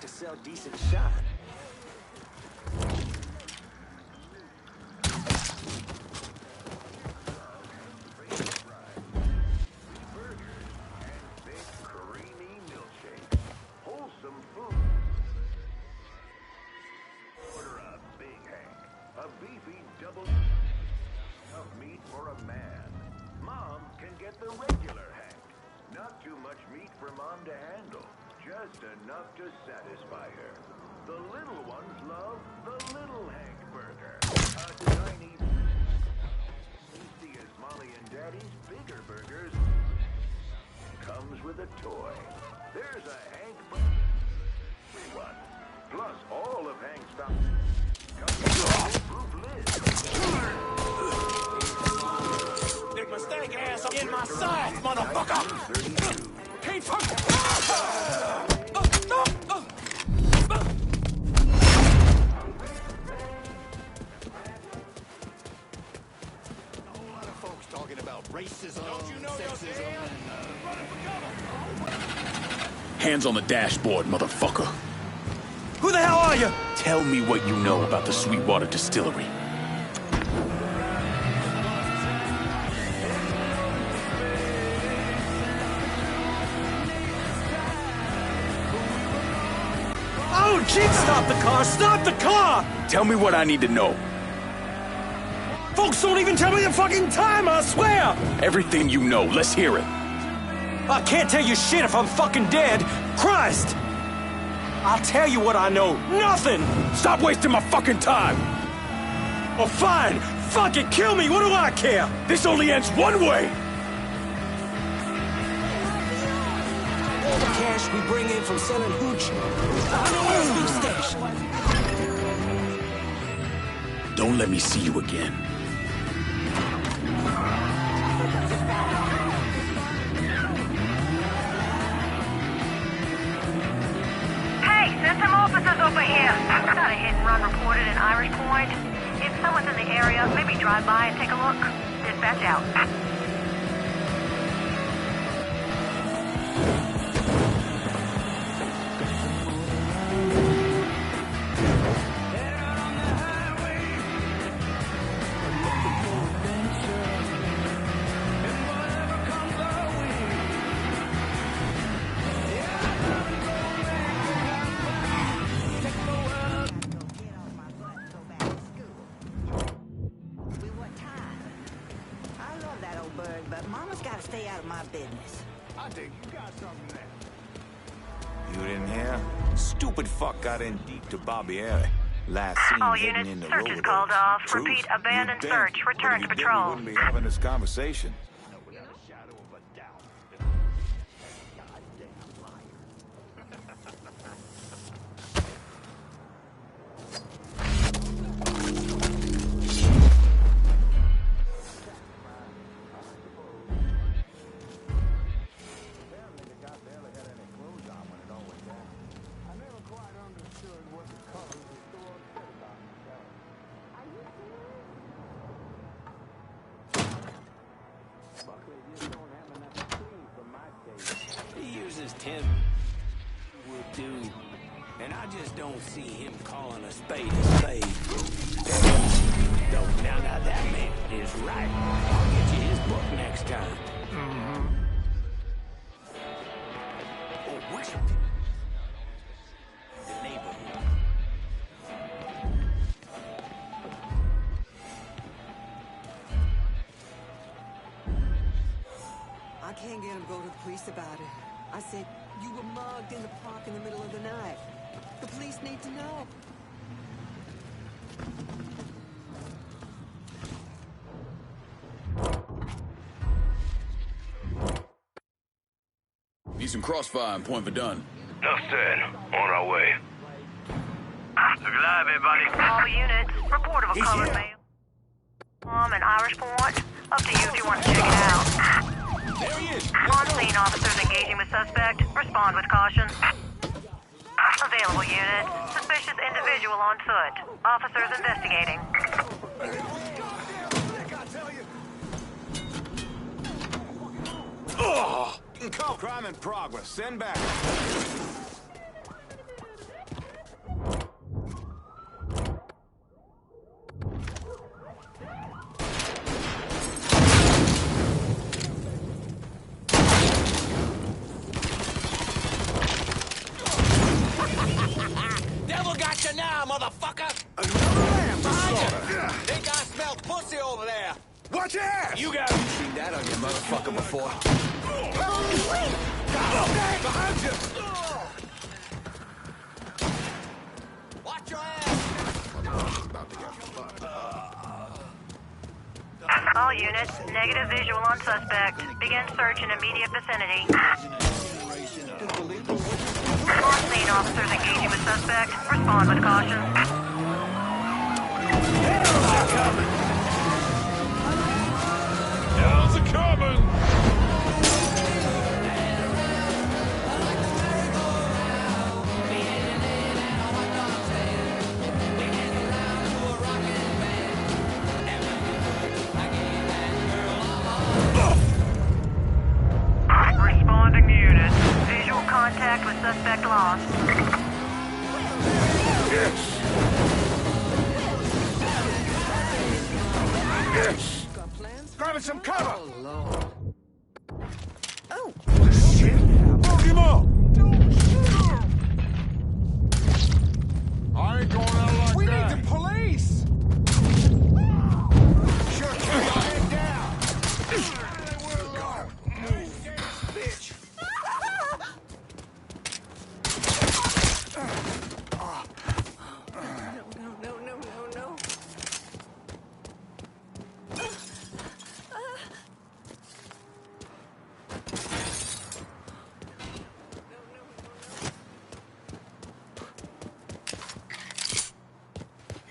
To sell decent shot. Wholesome food. Order a Big Hank, a beefy double of meat for a man. Mom can get the regular Hank. Not too much meat for Mom to handle. Just enough to satisfy her. The little ones love the Little Hank Burger. A tiny... tasty as Molly and Daddy's bigger burgers. Comes with a toy. There's a Hank Burger. One. Plus all of Hank's stuff. Comes with a proof lid. Stick my stank ass in my side, motherfucker! Can't fuck... Racism, sexism, Hands on the dashboard, motherfucker. Who the hell are you? Tell me what you know about the Sweetwater Distillery. Oh, Jig, stop the car! Stop the car! Tell me what I need to know. Folks don't even tell me the fucking time, I swear! Everything you know, let's hear it. I can't tell you shit if I'm fucking dead. Christ! I'll tell you what I know. Nothing! Stop wasting my fucking time! Oh, fine! Fuck it, kill me! What do I care? This only ends one way! All the cash we bring in from selling hooch, stash. Don't let me see you again. someone's in the area, maybe drive by and take a look. Dispatch out. But Mama's got to stay out of my business. I think you got something there. You didn't hear? Stupid fuck got in deep to Barbieri. Last seen All hidden units, in the search is road. called off. Truth. Repeat, abandoned You'd search. think, Return but to if you did, we patrol. wouldn't be having this conversation. He uses 10 would do, and I just don't see him calling a spade a spade. No, now that man is right. I'll get you his book next time. Oh, where's the neighborhood? I can't get him to go to the police about it. I said, you were mugged in the park in the middle of the night. The police need to know. Need some crossfire and point Verdun. Enough said. On our way. Look alive, everybody. All units, report of a colored male. And Irish point. Up to you if you want to check it out. There he is. On scene, officers engaging with suspect. Respond with caution. Available unit. Suspicious individual on foot. Officers investigating. Oh! Crime in progress. Send back. Devil got you now, motherfucker! Behind you! Think I smell pussy over there! Watch out! You got seen that on your motherfucker before. Behind you! Watch your ass! All units, negative visual on suspect. Begin search in immediate vicinity. On scene, officers engaging with suspect. Respond with caution. Hell's a coming! Responding to units. Visual contact with suspect lost. Yes! Grabbing some cover! Oh! Shit! Fuck him up! I ain't going out like We that. need the police! Sure, keep your head down! God, move, bitch! No.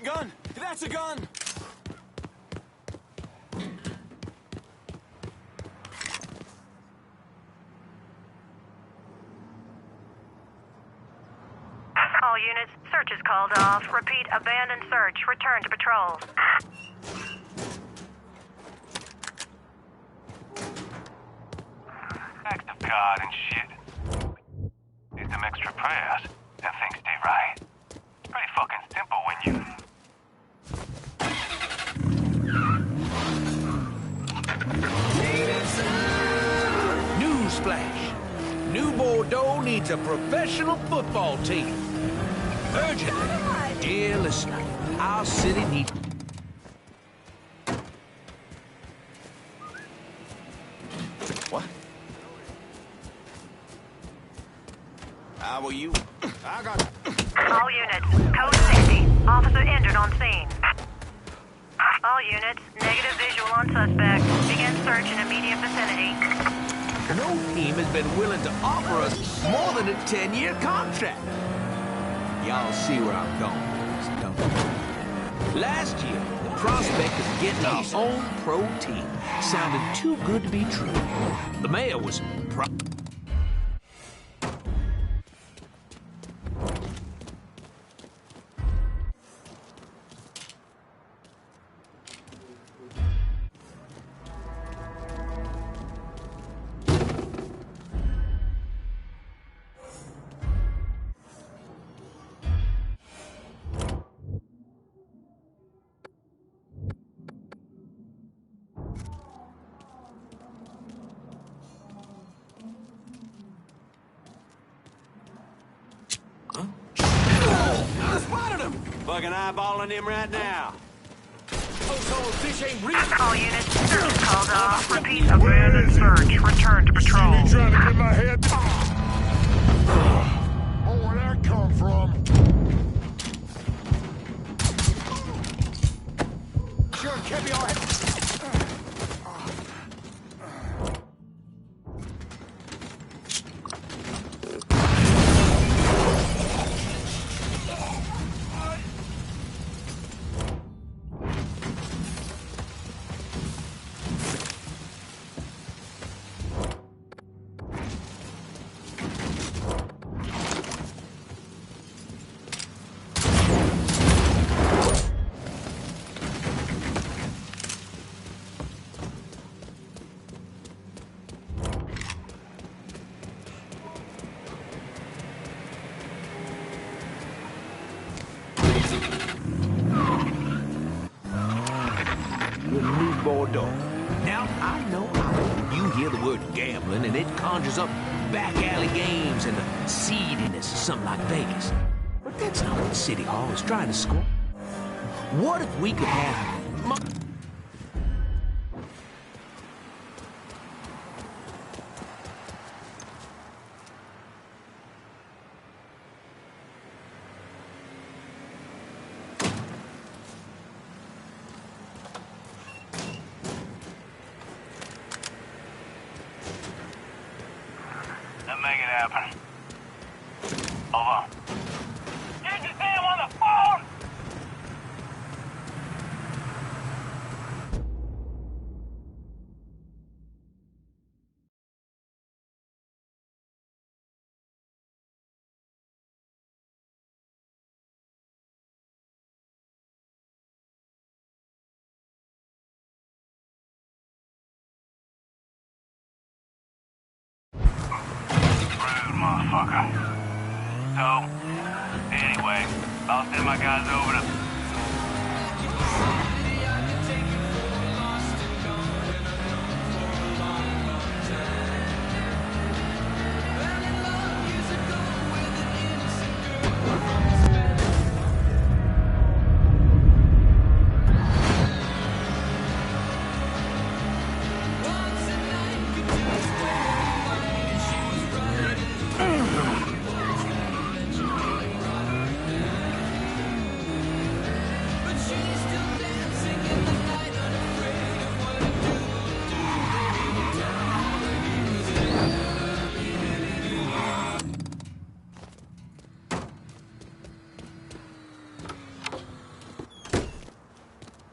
Gun! That's a gun! All units, search search is called off. Repeat, abandoned search. Return to patrols. Thanks to God and shit. Need some extra prayers that things stay right. Pretty fucking simple when you... Newsflash. New Bordeaux needs a professional football team. Urgently. Dear listener, our city needs... What? How are you? I got... All units, code 60. Officer injured on scene. All units, negative visual on suspect. Begin search in immediate vicinity. No team has been willing to offer us more than a 10-year contract. Y'all see where I'm going with this, don't you? Last year, the prospect of getting our own pro team sounded too good to be true. The mayor was... I spotted him! Fucking eyeballing him right now. Fish ain't real. All units, search is called off. Repeat, abandoned search. Return to patrol. You trying to get my head? Oh, where'd that come from? Sure, can't be all right. Bordeaux. Now, I know you hear the word gambling and it conjures up back alley games and the seediness of something like Vegas. But that's not what City Hall is trying to score. What if we could have... Make it happen. Over. Get your damn on the phone! Motherfucker. So, anyway, I'll send my guys over to...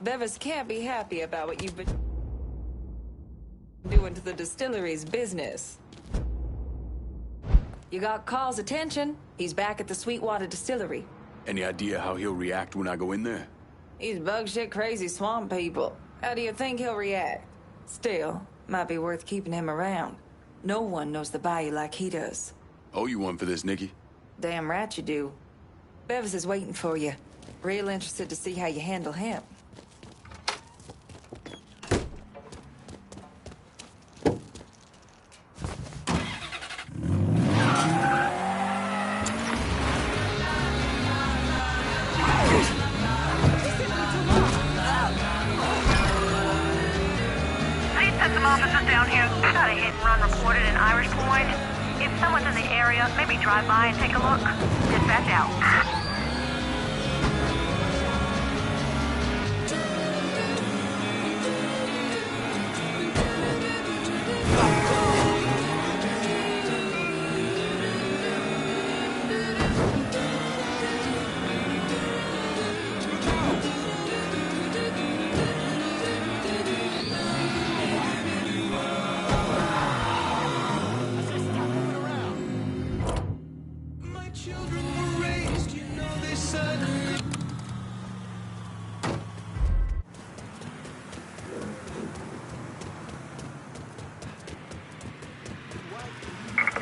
Bevis can't be happy about what you've been doing to the distillery's business. You got Carl's attention. He's back at the Sweetwater Distillery. Any idea how he'll react when I go in there? He's bug shit crazy swamp people. How do you think he'll react? Still, might be worth keeping him around. No one knows the bayou like he does. Owe you one for this, Nikki. Damn right you do. Bevis is waiting for you. Real interested to see how you handle him. Please send some officers down here. Got a hit and run reported in Irish Point. If someone's in the area, maybe drive by and take a look. Dispatch out.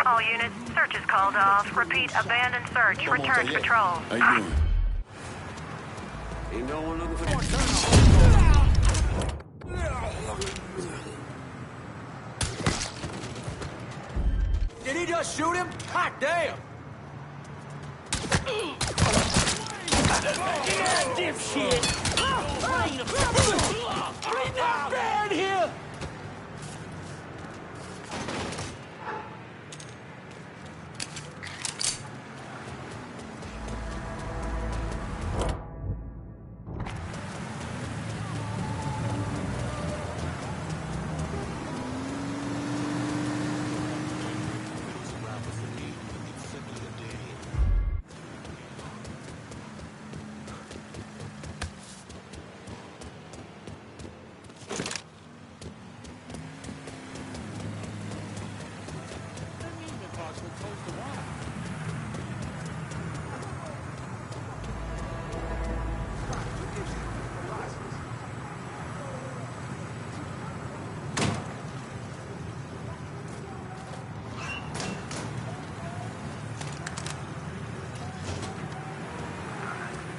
All units, search is called off. Repeat, abandoned search. Return to patrol. How you doing? Ain't no one looking for Did he just shoot him? Hot damn! Yeah, dipshit! Bring that man here!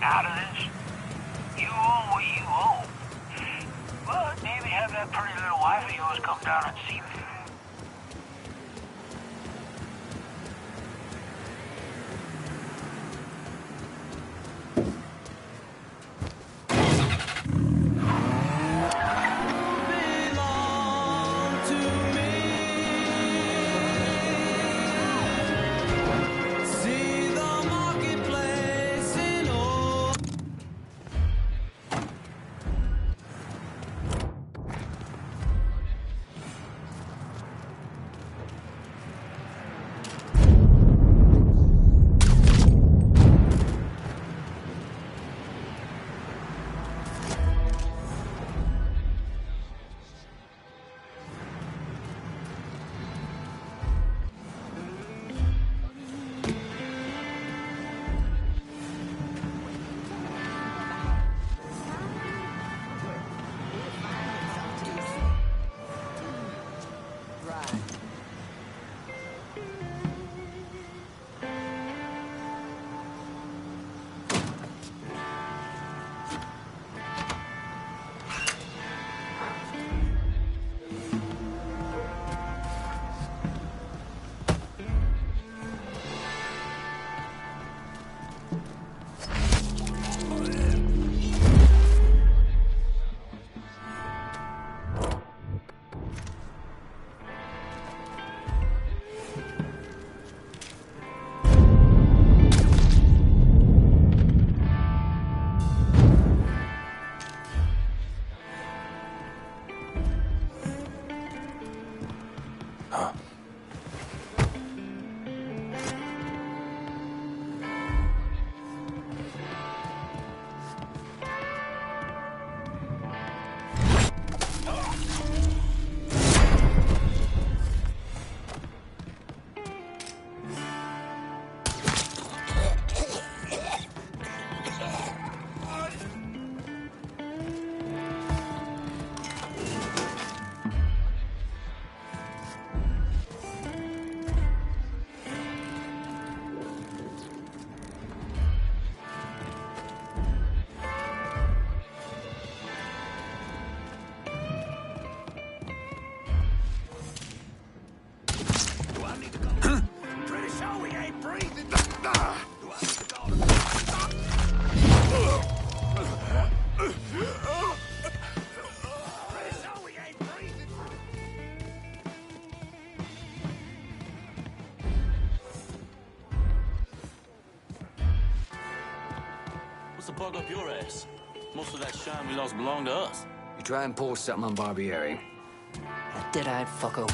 Out of this, you owe what you owe. But maybe have that pretty little wife of yours come down and see me. to bug up your ass? Most of that shine we lost belonged to us. You try and pull something on Barbieri. That dead-eyed fucko.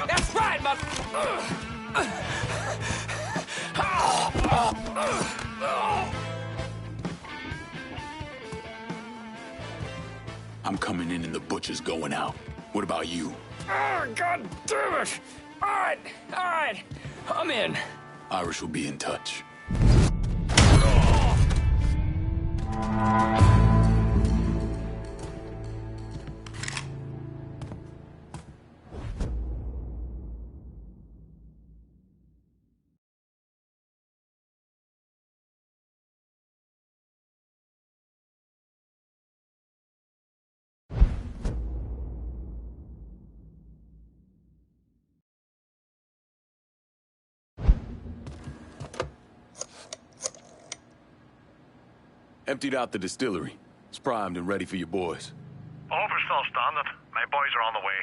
That's right, I'm coming in and the butcher's going out. What about you? Oh, God damn it! All right, I'm in. Irish will be in touch. Emptied out the distillery. It's primed and ready for your boys. Hope you're still standing. My boys are on the way.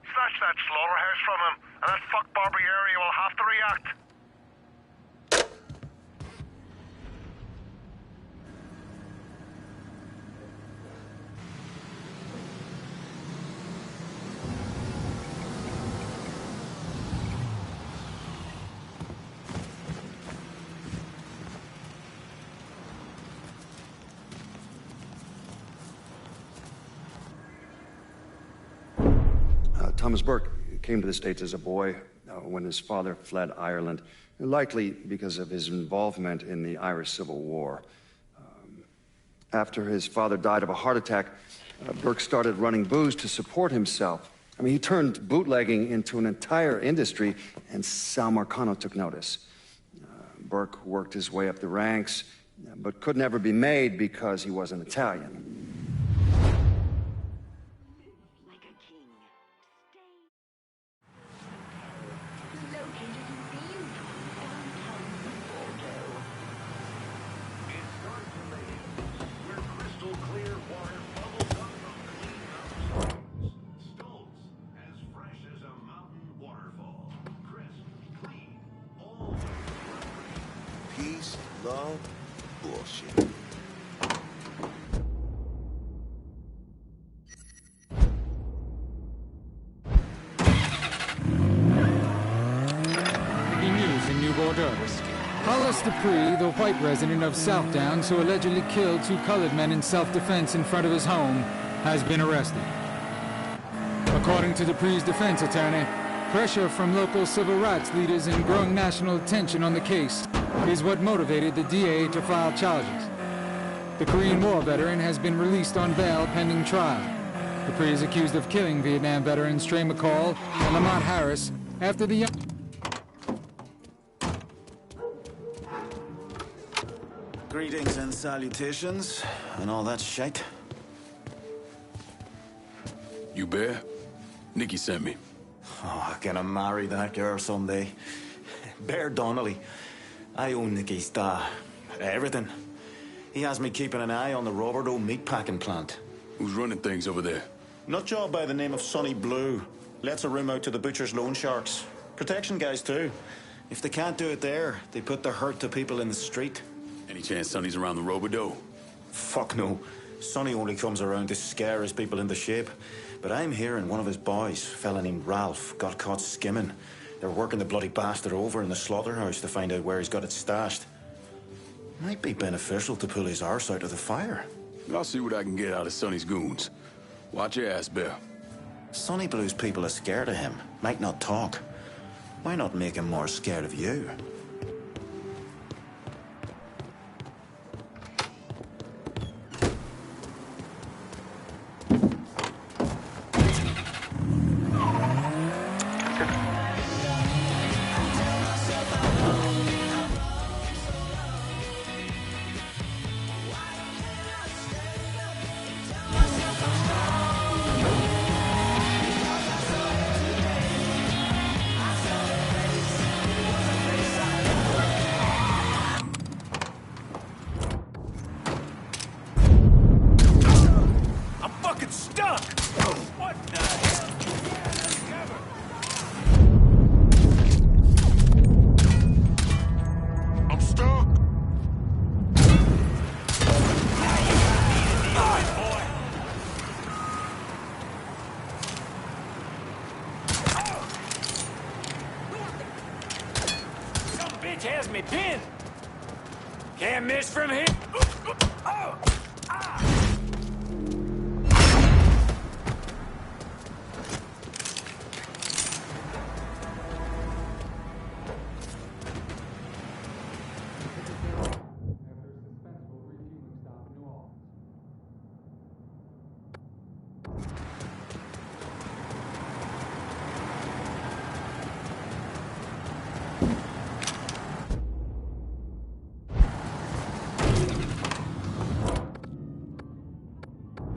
Snatch that slaughterhouse from him, and that fuck Barbieri will have to react. Thomas Burke came to the States as a boy when his father fled Ireland, likely because of his involvement in the Irish Civil War. After his father died of a heart attack, Burke started running booze to support himself. I mean, he turned bootlegging into an entire industry, and Sal Marcano took notice. Burke worked his way up the ranks, but could never be made because he wasn't Italian. Peace, love, bullshit. Breaking news in New Bordeaux. Hollis Dupree, the white resident of Southdowns who allegedly killed 2 colored men in self-defense in front of his home, has been arrested. According to Dupree's defense attorney, pressure from local civil rights leaders and growing national attention on the case is what motivated the DA to file charges. The Korean War veteran has been released on bail pending trial. Dupree is accused of killing Vietnam veterans Trey McCall and Lamont Harris after the young... Greetings and salutations, and all that shite. You Bear? Nikki sent me. Oh, I'm gonna marry that girl someday. Bear Donnelly. I own Nicky's everything. He has me keeping an eye on the Roberto meatpacking plant. Who's running things over there? Nutjob by the name of Sonny Blue. Lets a room out to the butcher's loan sharks. Protection guys, too. If they can't do it there, they put the hurt to people in the street. Any chance Sonny's around the Roberto? Fuck no. Sonny only comes around to scare his people into shape. But I'm hearing one of his boys, a fella named Ralph, got caught skimming. They're working the bloody bastard over in the slaughterhouse to find out where he's got it stashed. Might be beneficial to pull his arse out of the fire. I'll see what I can get out of Sonny's goons. Watch your ass, Bear. Sonny Blue's people are scared of him. Might not talk. Why not make him more scared of you? bitch has me pinned. Can't miss from here.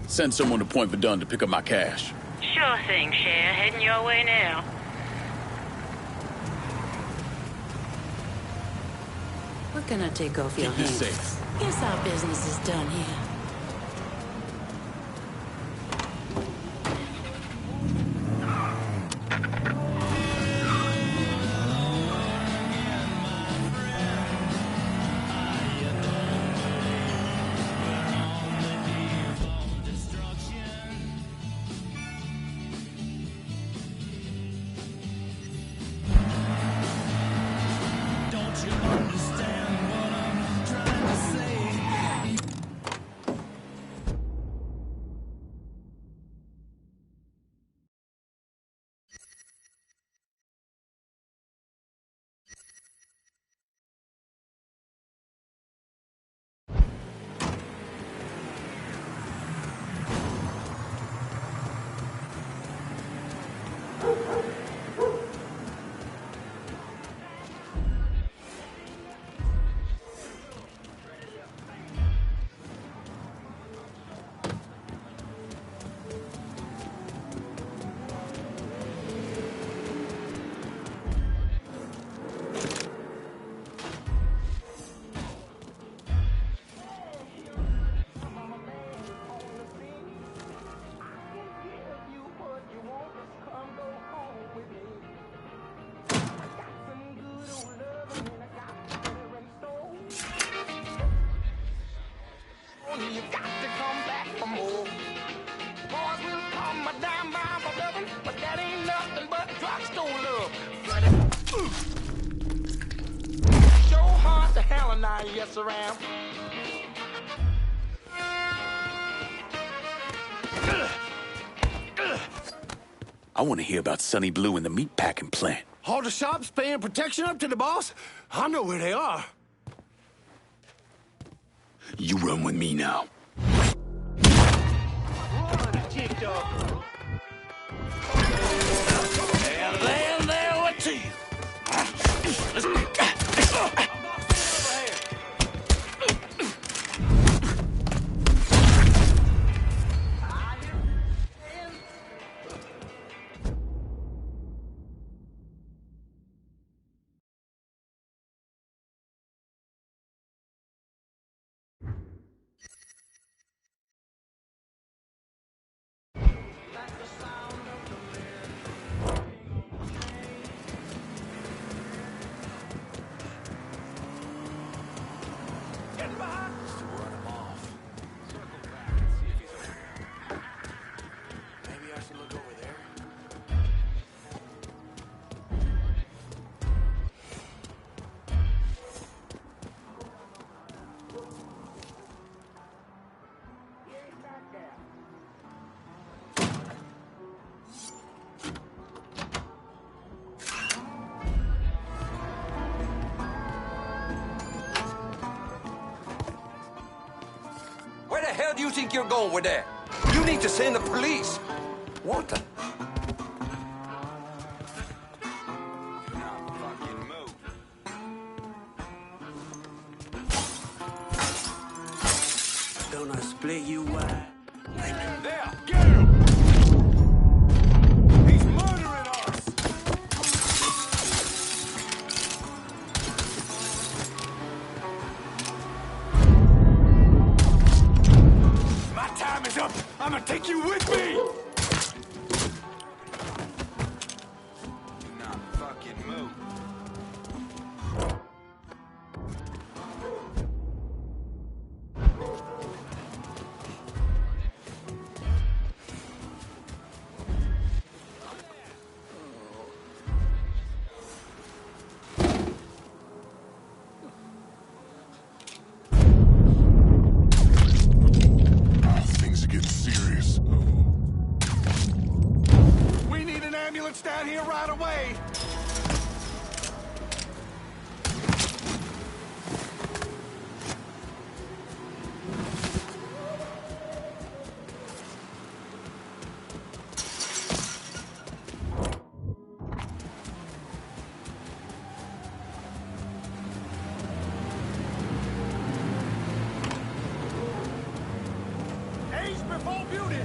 Send someone to Point Verdun to pick up my cash. Sure thing, Cher. Heading your way now. What can I take off your Keep this hands? safe. Guess our business is done here. You got to come back for more. Boys will come a dime by for loving, but that ain't nothing but drugstore love. Show hard to hell and I, yes, around. I want to hear about Sonny Blue and the meatpacking plant. All the shops paying protection up to the boss? I know where they are. You run with me now. There, what to you? Let's go. Where the hell do you think you're going with that? You need to send the police. What the? Don't I split you wide? There, get him! He's murdering us! My time is up. I'm gonna take you with me. Do not fucking move. whole beauty!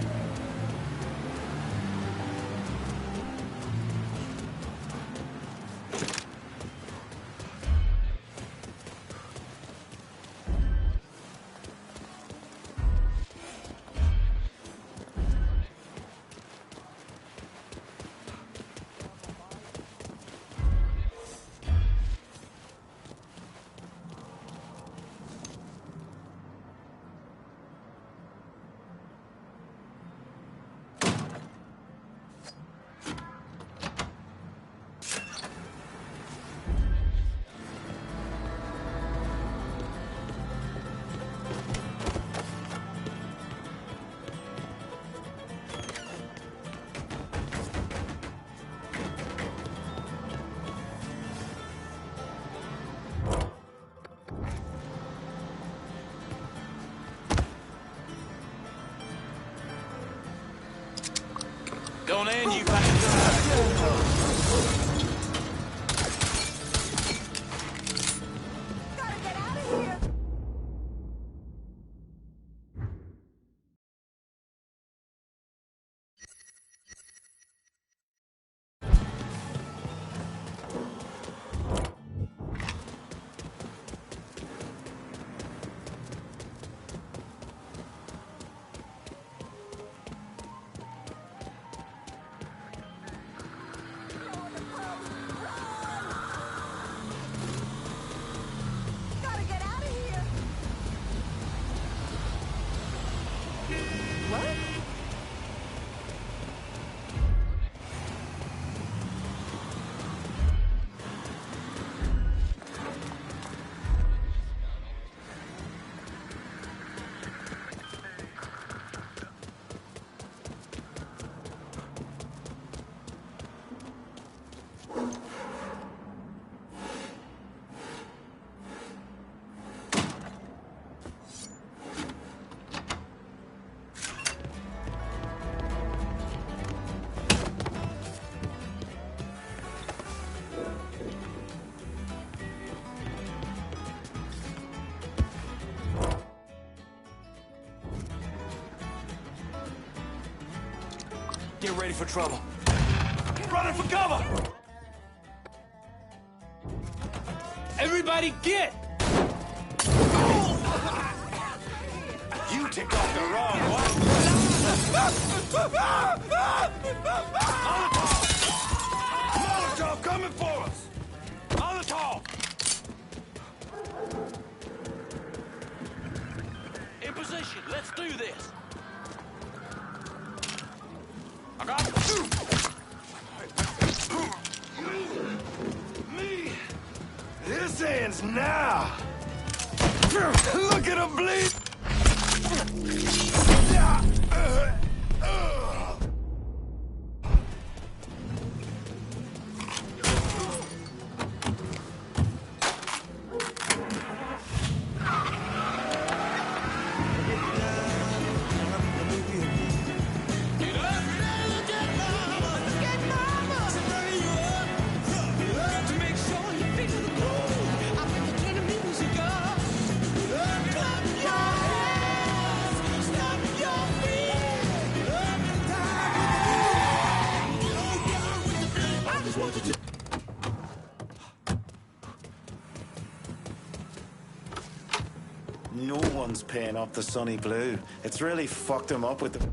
Don't end you back. Get ready for trouble. Running for cover! Everybody get! You ticked off the wrong one. Molotov coming for us! Molotov! In position, let's do this. I got me. This ends now. Look at him bleed. No one's paying up the Sonny Blue. It's really fucked him up with the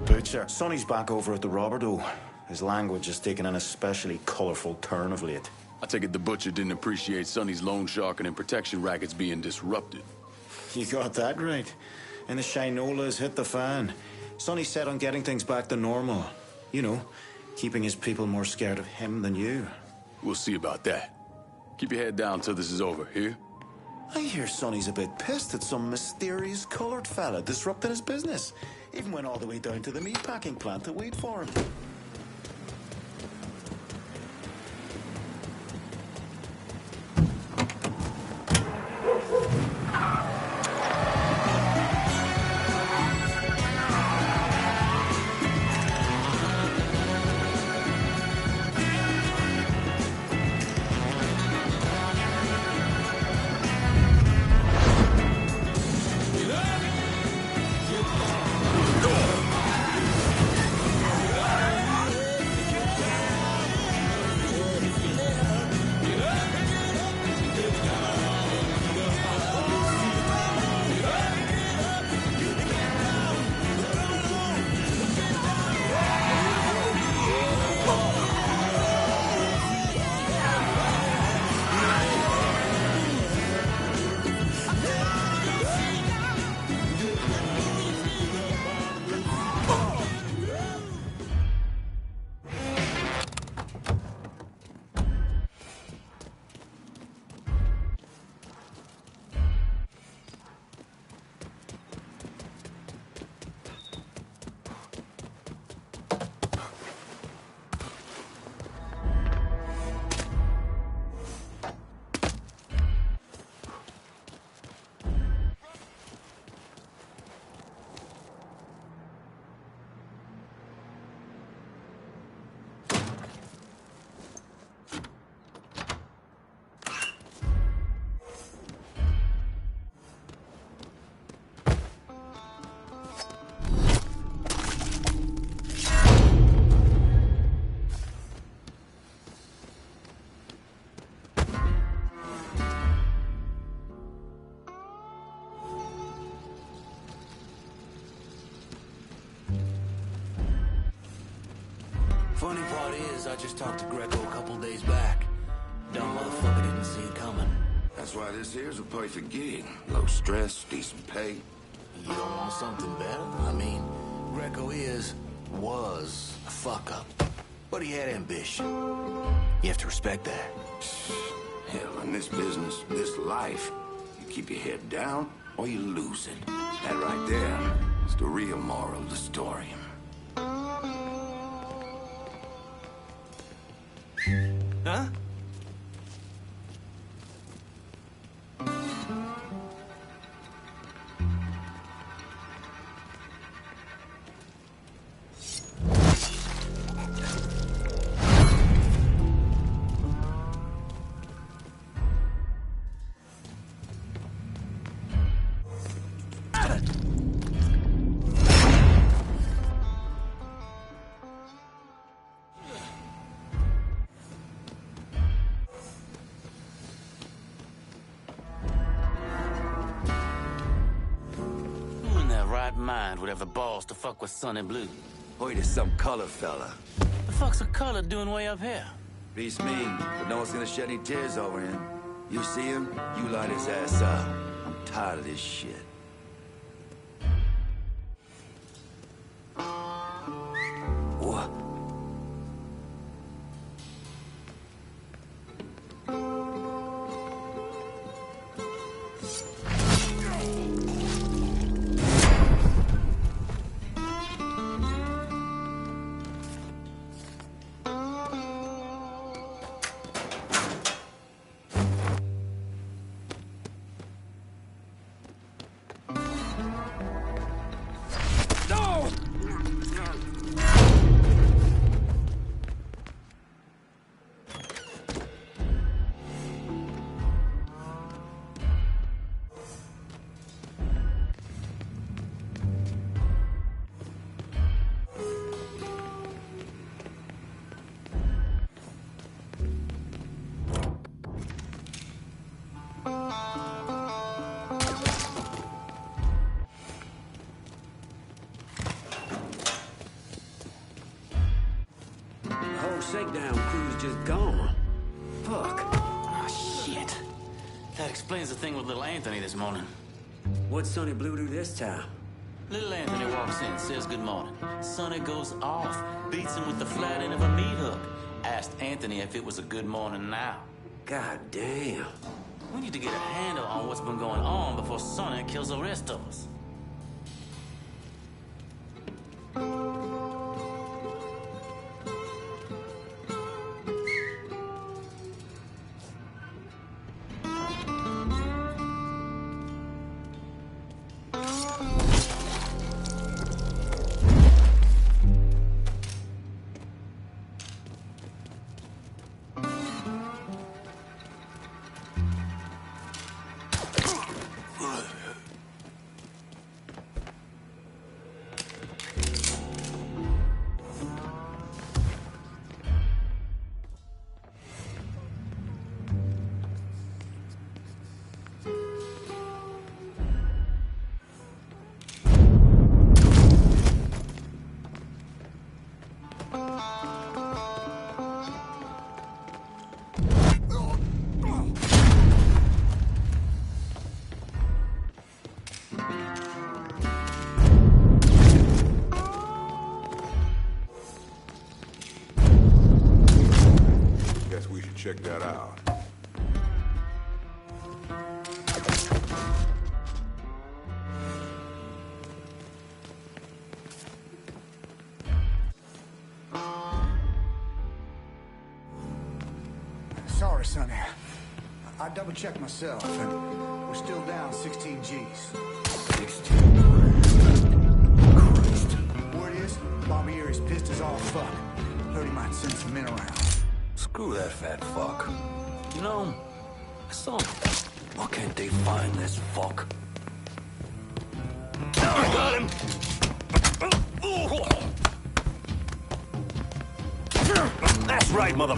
butcher. Sonny's back over at the Roberto. His language has taken an especially colorful turn of late. I take it the butcher didn't appreciate Sonny's loan sharking and protection rackets being disrupted. You got that right. And the Shinola has hit the fan. Sonny's set on getting things back to normal. You know, keeping his people more scared of him than you. We'll see about that. Keep your head down till this is over, here? I hear Sonny's a bit pissed at some mysterious colored fella disrupting his business. Even went all the way down to the meatpacking plant to wait for him. is I just talked to Greco a couple days back. Dumb motherfucker didn't see it coming. That's why this here's a perfect gig. Low stress, decent pay. You don't want something better? I mean, Greco was a fuck-up. But he had ambition. You have to respect that. Hell, in this business, this life, you keep your head down or you lose it. That right there is the real moral of the story. Huh? Mind would have the balls to fuck with Sonny Blue. Boy, there's some color fella. The fuck's a color doing way up here? Beats me, but no one's gonna shed any tears over him. You see him, you light his ass up. I'm tired of this shit. What? Shakedown crew's just gone. Fuck. Oh, shit. That explains the thing with little Anthony this morning. What'd Sonny Blue do this time? Little Anthony walks in, says good morning. Sonny goes off, beats him with the flat end of a meat hook. Asked Anthony if it was a good morning now. God damn. We need to get a handle on what's been going on before Sonny kills the rest of us. Check that out. Sorry, Sonny. I double-checked myself, and we're still down 16 Gs. 16? Christ. Word is, Barbieri's pissed as all fuck. Heard he might send some men around. Screw that fat fuck. You know, I saw him. Why can't they find this fuck? I got him! That's right, mother...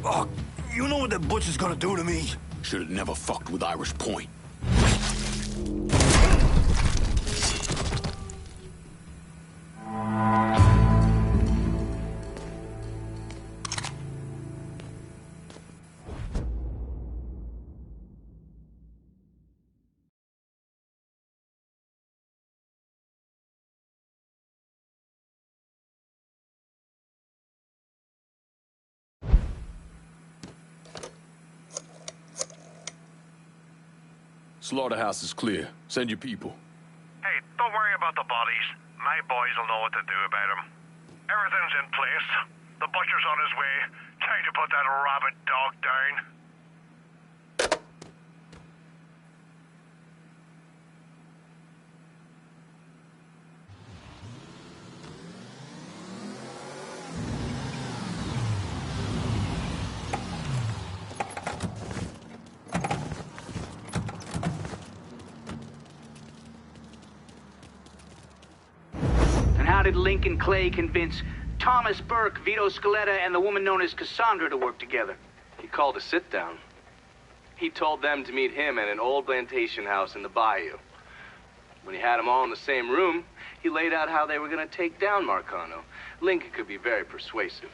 Oh, you know what that butcher's gonna do to me? Should have never fucked with Irish Point. Slaughterhouse is clear. Send your people. Hey, don't worry about the bodies. My boys will know what to do about them. Everything's in place. The butcher's on his way. Time to put that rabid dog down. How did Lincoln Clay convince Thomas Burke, Vito Scaletta, and the woman known as Cassandra to work together? He called a sit-down. He told them to meet him at an old plantation house in the bayou. When he had them all in the same room, he laid out how they were going to take down Marcano. Lincoln could be very persuasive.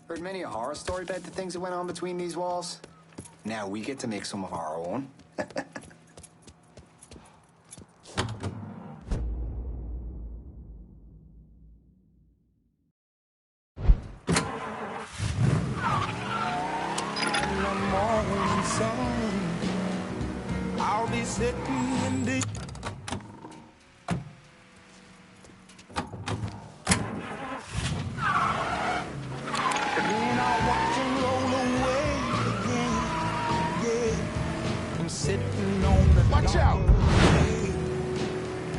Heard many a horror story about the things that went on between these walls. Now we get to make some of our own. In the morning sun, I'll be sitting in the watch out!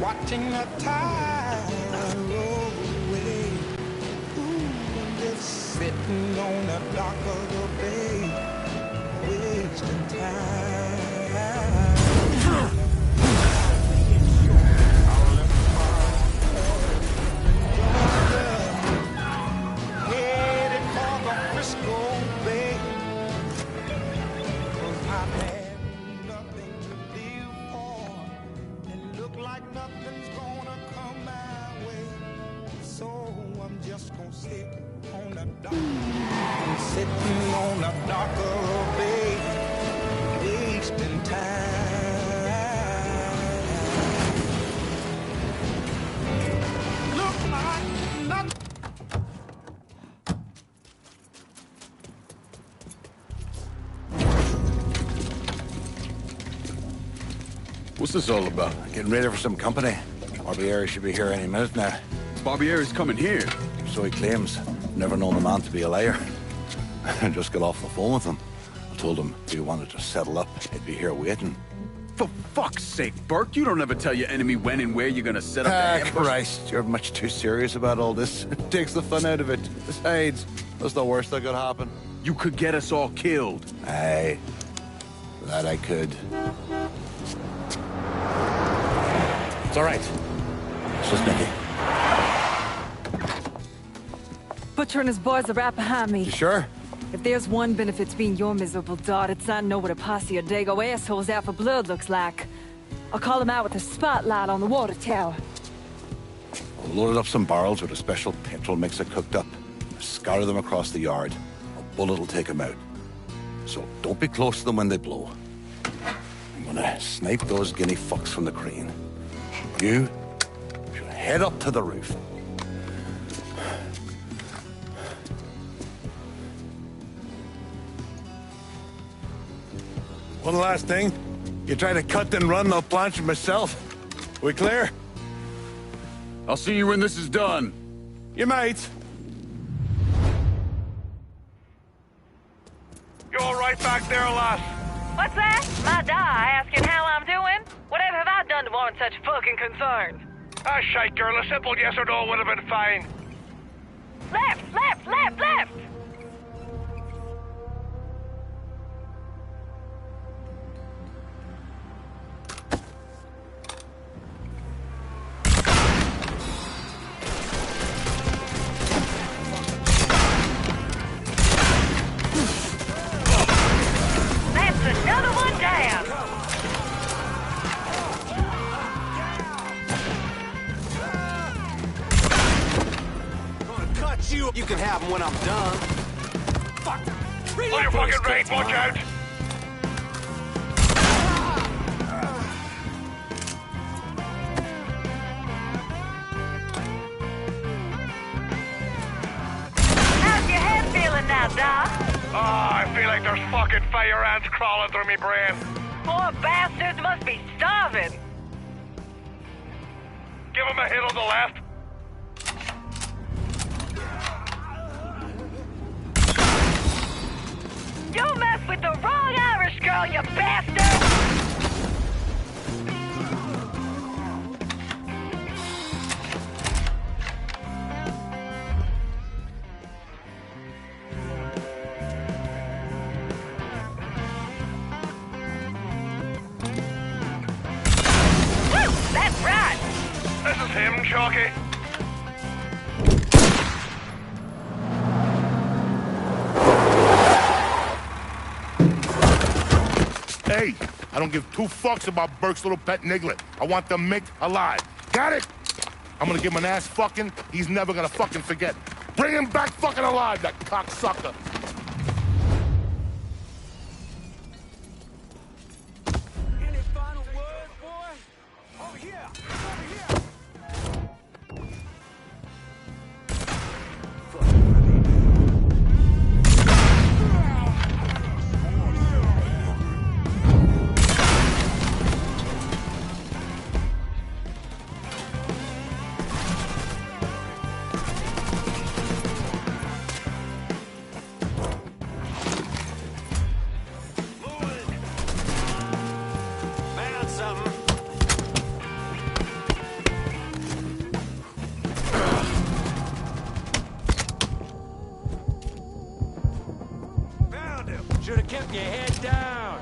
Watching the tide roll away. Ooh, I'm just sitting on the dock of the bay, wasting time. Headed for the Frisco Bay. 'Cause I've had nothing to live for. It look like nothing's gonna come my way. So I'm just gonna sit on the dock. I'm sitting on the dock of the bay, wasting time. Look like nothing. What's this all about? Getting ready for some company. Barbieri should be here any minute now. Barbieri's coming here. So he claims. Never known the man to be a liar. I just got off the phone with him. I told him if he wanted to settle up, he'd be here waiting. For fuck's sake, Burke, you don't ever tell your enemy when and where you're gonna set up the ambush. Christ, you're much too serious about all this. It takes the fun out of it. Besides, that's the worst that could happen. You could get us all killed. Aye, that I could. It's all right. It's just Nicky. Butcher and his boys are right behind me. You sure? If there's one benefit to being your miserable dot, it's not know what a posse of Dago assholes out for blood looks like. I'll call them out with a spotlight on the water tower. I'll loaded up some barrels with a special petrol mixer cooked up. Scatter them across the yard. A bullet will take them out. So don't be close to them when they blow. I'm gonna snipe those guinea fucks from the crane. You should head up to the roof. One last thing. You try to cut and run, I'll planch it myself. We clear? I'll see you when this is done. Your mate. You all right back there, lass? What's that? My die asking how I'm doing? Whatever have I done to warrant such fucking concern? Ah, shite, girl. A simple yes or no would have been fine. Left, left, left, left! That's another one down! You can have them when I'm done. Fuck! On your fucking right, watch out! How's your head feeling now, Doc? I feel like there's fucking fire ants crawling through me brain. Poor bastards must be starving. Give him a hit on the left. You messed with the wrong Irish girl, you bastard! Woo! That's right! This is him, Chalky. Hey, I don't give two fucks about Burke's little pet Niglet. I want the Mick alive. Got it? I'm gonna give him an ass fucking he's never gonna fucking forget. Bring him back fucking alive, that cocksucker. Any final word, boy? Over here! Over here! Found something. Found him. Should have kept your head down.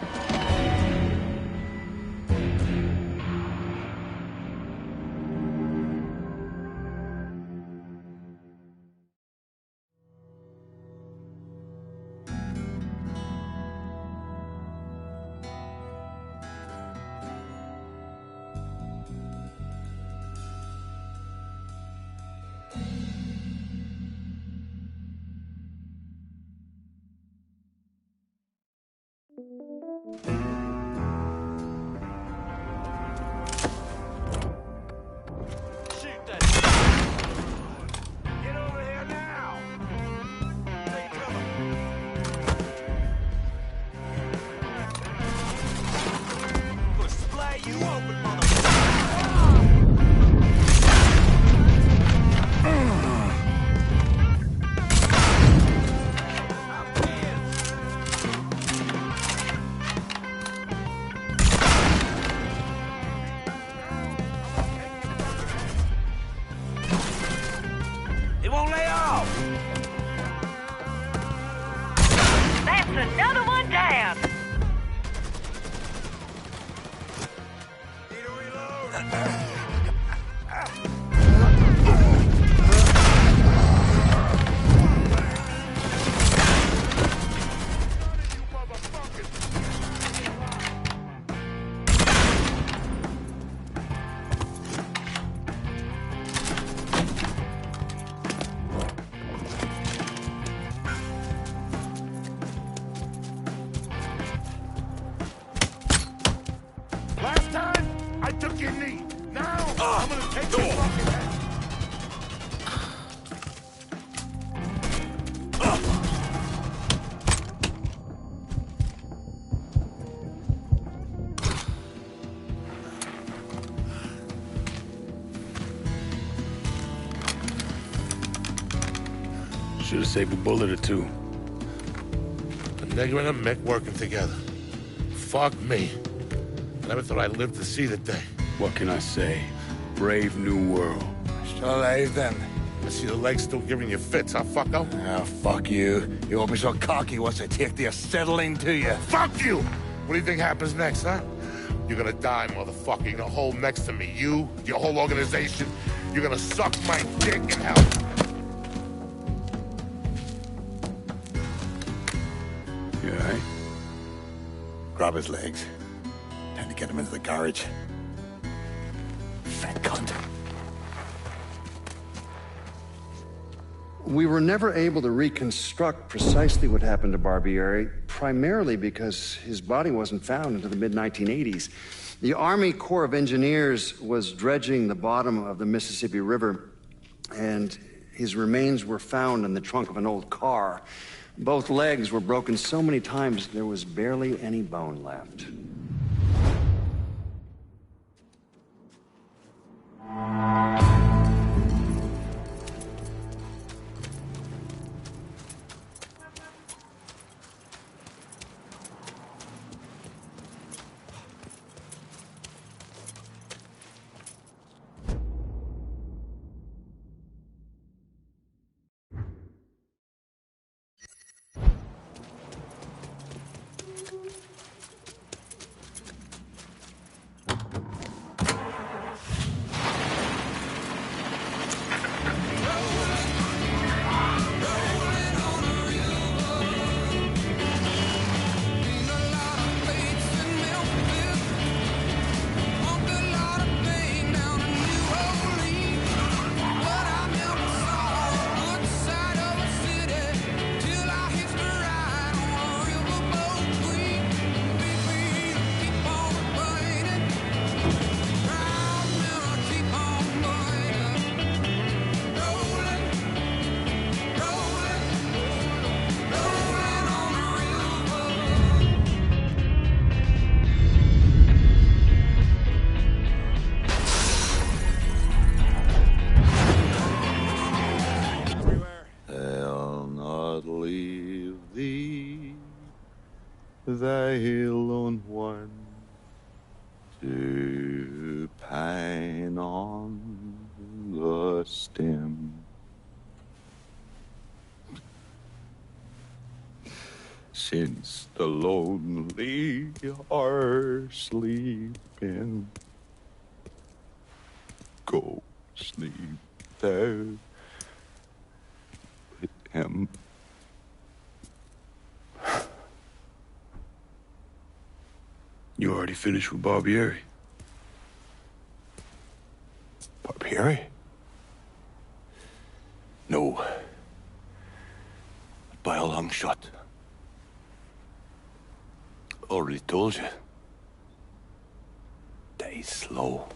Shoot that. Get over here now. Take cover. Gonna splay you open, It won't lay off. That's another one down! Need a reload. Last time, I took your knee. Now, I'm gonna take your fucking head. Should have saved a bullet or two. The nigger and a Mick working together. Fuck me. I never thought I'd live to see the day. What can I say? Brave new world. Still alive, then? I see the legs still giving you fits, huh, fucko? Ah, fuck you. You won't be so cocky once I take the acetylene to you. Fuck you! What do you think happens next, huh? You're gonna die, motherfucker. You're gonna hold next to me. You, your whole organization. You're gonna suck my dick in hell. You all right? Grab his legs. Time to get him into the garage. Fat cunt. We were never able to reconstruct precisely what happened to Barbieri, primarily because his body wasn't found until the mid-1980s. The Army Corps of Engineers was dredging the bottom of the Mississippi River, and his remains were found in the trunk of an old car. Both legs were broken so many times there was barely any bone left. Thy lone one to pine on the stem. Since the lonely are sleeping, go sleep thou with him. You already finished with Barbieri? Barbieri? No. By a long shot. Already told you. Die slow.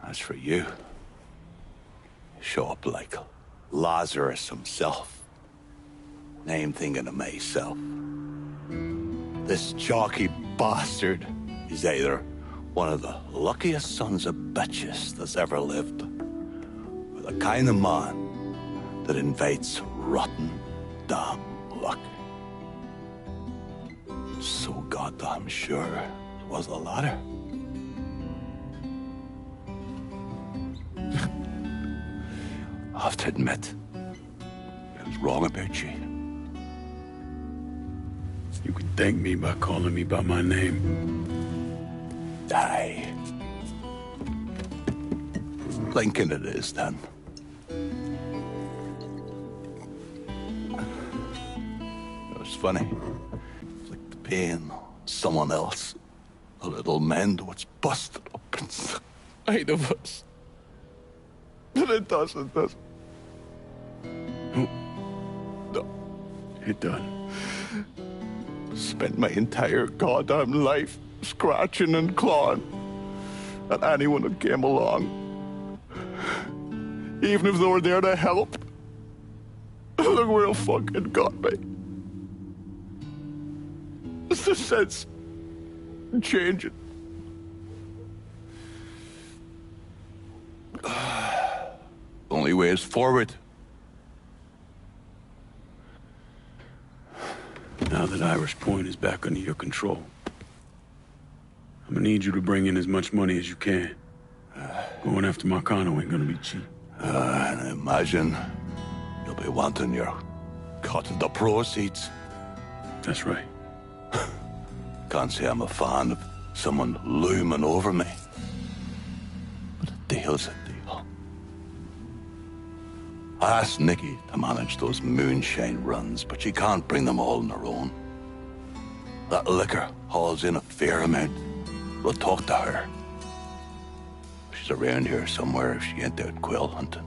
As for you, show up like Lazarus himself. And I'm thinking to myself, this jockey bastard is either one of the luckiest sons of bitches that's ever lived, or the kind of man that invites rotten damn luck. So goddamn sure it was the latter. I have to admit, I was wrong about you. You can thank me by calling me by my name. Aye. Lincoln it is, then. It was funny. It's like the pain on someone else. A little mend what's busted up inside of us. But it doesn't. No. It done. Spent my entire goddamn life scratching and clawing at anyone that came along. Even if they were there to help. Look where it fucking got me. It's the sense changing. Only way is forward. Now that Irish Point is back under your control, I'm gonna need you to bring in as much money as you can. Going after Marcano ain't gonna be cheap. And I imagine you'll be wanting your cut of the proceeds. That's right. Can't say I'm a fan of someone looming over me. But a deal's a deal. I asked Nikki to manage those moonshine runs, but she can't bring them all on her own. That liquor hauls in a fair amount. We'll talk to her. She's around here somewhere if she ain't out quail hunting.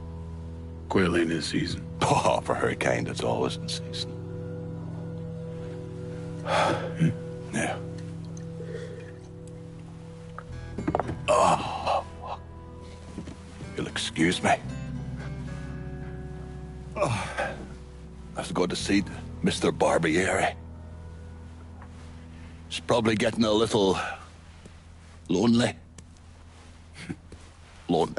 Quail ain't in season. Oh, for her kind, it's always in season. Yeah. Oh, you'll excuse me. Oh, I have to go to see Mr. Barbieri. He's probably getting a little lonely. Lonely.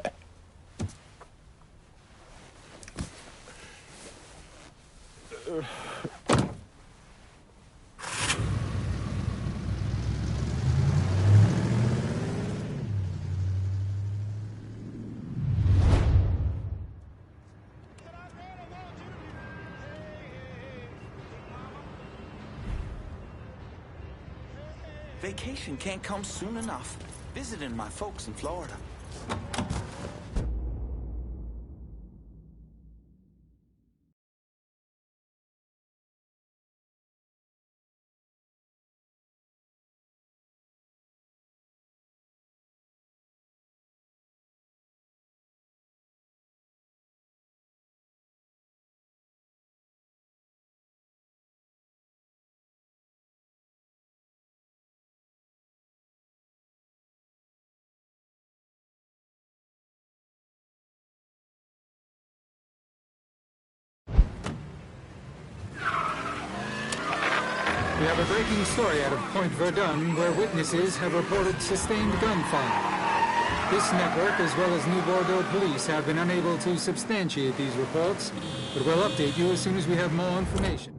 Vacation can't come soon enough. Visiting my folks in Florida. We have a breaking story out of Point Verdun where witnesses have reported sustained gunfire. This network, as well as New Bordeaux police, have been unable to substantiate these reports, but we'll update you as soon as we have more information.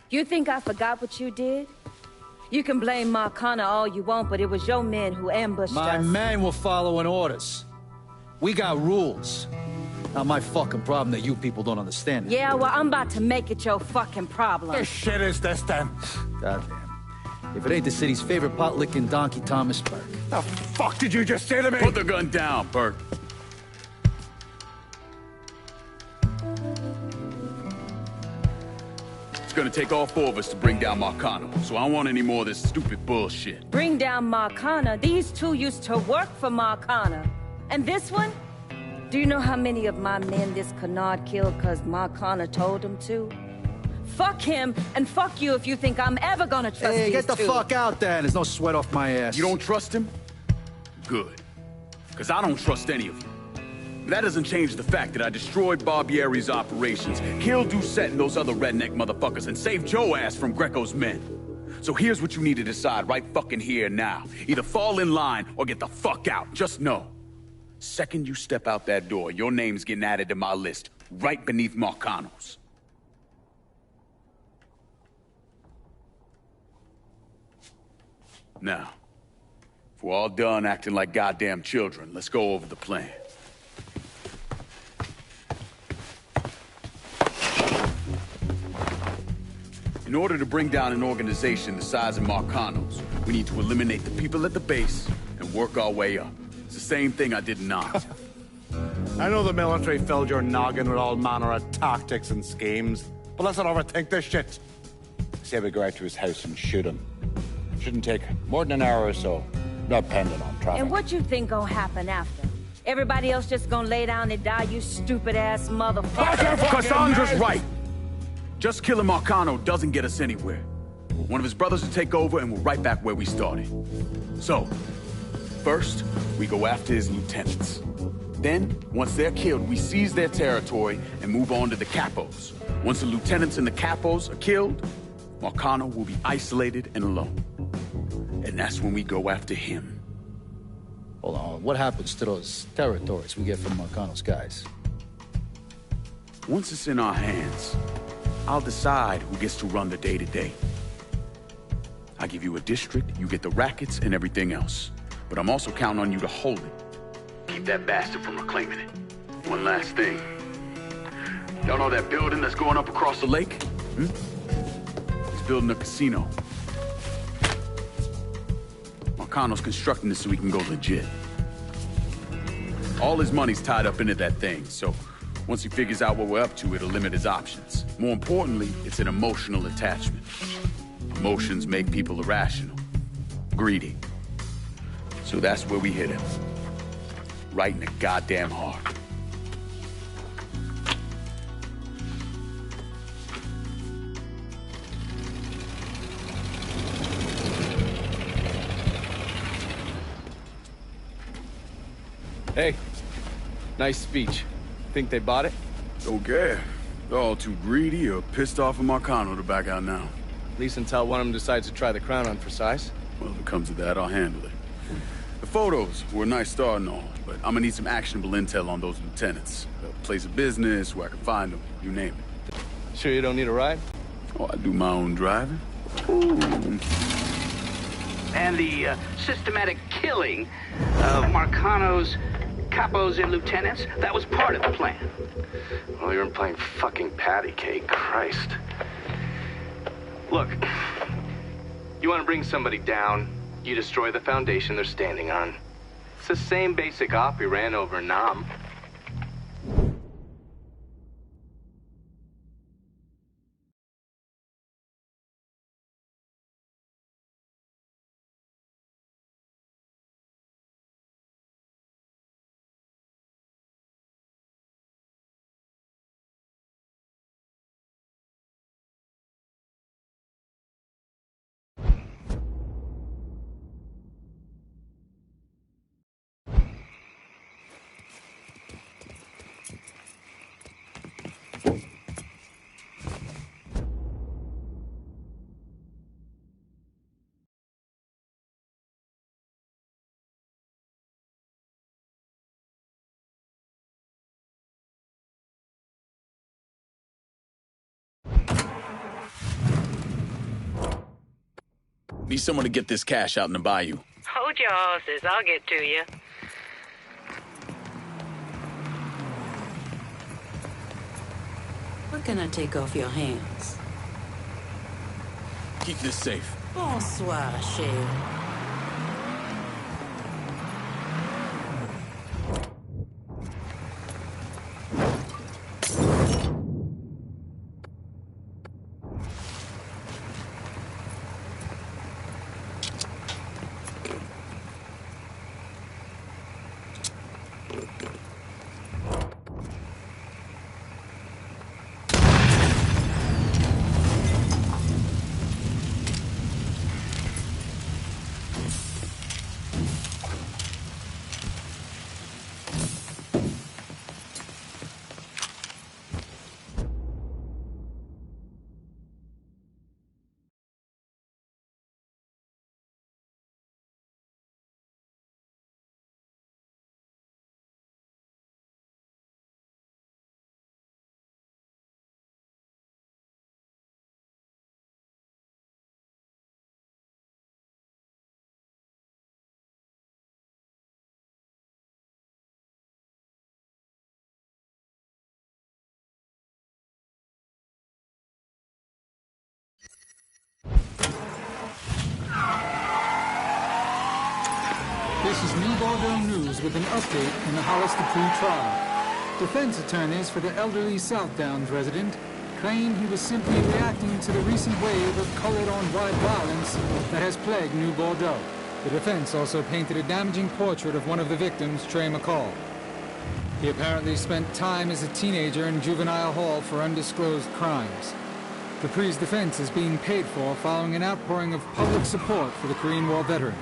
You think I forgot what you did? You can blame Marcana all you want, but it was your men who ambushed us. My men were following orders. We got rules. Not my fucking problem that you people don't understand it. Yeah, well, I'm about to make it your fucking problem. What shit is this, then? Goddamn. If it ain't the city's favorite pot-licking donkey, Thomas Burke. The fuck did you just say to me? Put the gun down, Burke. It's gonna take all four of us to bring down Marcano, so I don't want any more of this stupid bullshit. Bring down Marcana? These two used to work for Marcana. And this one? Do you know how many of my men this Canard killed because Marcana told him to? Fuck him, and fuck you if you think I'm ever gonna trust these two. Hey, get the fuck out then. There's no sweat off my ass. You don't trust him? Good. Because I don't trust any of you. But that doesn't change the fact that I destroyed Barbieri's operations, killed Doucette and those other redneck motherfuckers, and saved Joe ass from Greco's men. So here's what you need to decide right fucking here now. Either fall in line or get the fuck out. Just know. Second you step out that door, your name's getting added to my list, right beneath Marcano's. Now, if we're all done acting like goddamn children, let's go over the plan. In order to bring down an organization the size of Marcano's, we need to eliminate the people at the base and work our way up. It's the same thing I did in Nantes. I know the military filled your noggin with all manner of tactics and schemes, but let's not overthink this shit. Say we go out to his house and shoot him. Shouldn't take more than an hour or so, depending on traffic. And what you think gonna happen after? Everybody else just gonna lay down and die, you stupid-ass motherfucker? Cassandra's right! Just killing Marcano doesn't get us anywhere. One of his brothers will take over and we're right back where we started. So, first, we go after his lieutenants. Then, once they're killed, we seize their territory and move on to the capos. Once the lieutenants and the capos are killed, Marcano will be isolated and alone. And that's when we go after him. Hold on, what happens to those territories we get from Marcano's guys? Once it's in our hands, I'll decide who gets to run the day-to-day. I give you a district, you get the rackets and everything else. But I'm also counting on you to hold it. Keep that bastard from reclaiming it. One last thing. Y'all know that building that's going up across the lake? He's building a casino. Marcano's constructing this so he can go legit. All his money's tied up into that thing, so once he figures out what we're up to, it'll limit his options. More importantly, it's an emotional attachment. Emotions make people irrational, greedy. So that's where we hit him. Right in the goddamn heart. Hey, nice speech. Think they bought it? Okay. They're all too greedy or pissed off at Marcano to back out now. At least until one of them decides to try the crown on for size. Well, if it comes to that, I'll handle it. The photos were a nice start and all, but I'm gonna need some actionable intel on those lieutenants. A place of business, where I can find them, you name it. Sure you don't need a ride? Oh, I do my own driving. And the systematic killing of Marcano's capos and lieutenants, that was part of the plan. Well, you weren't playing fucking patty cake, Christ. Look, you want to bring somebody down, you destroy the foundation they're standing on. It's the same basic op we ran over in Nam. Need someone to get this cash out in the bayou. Hold your horses. I'll get to you. What can I take off your hands? Keep this safe. Bonsoir, chérie. This is New Bordeaux News with an update in the Hollis Dupree trial. Defense attorneys for the elderly South Downs resident claim he was simply reacting to the recent wave of colored-on-white violence that has plagued New Bordeaux. The defense also painted a damaging portrait of one of the victims, Trey McCall. He apparently spent time as a teenager in juvenile hall for undisclosed crimes. Dupree's defense is being paid for following an outpouring of public support for the Korean War veteran.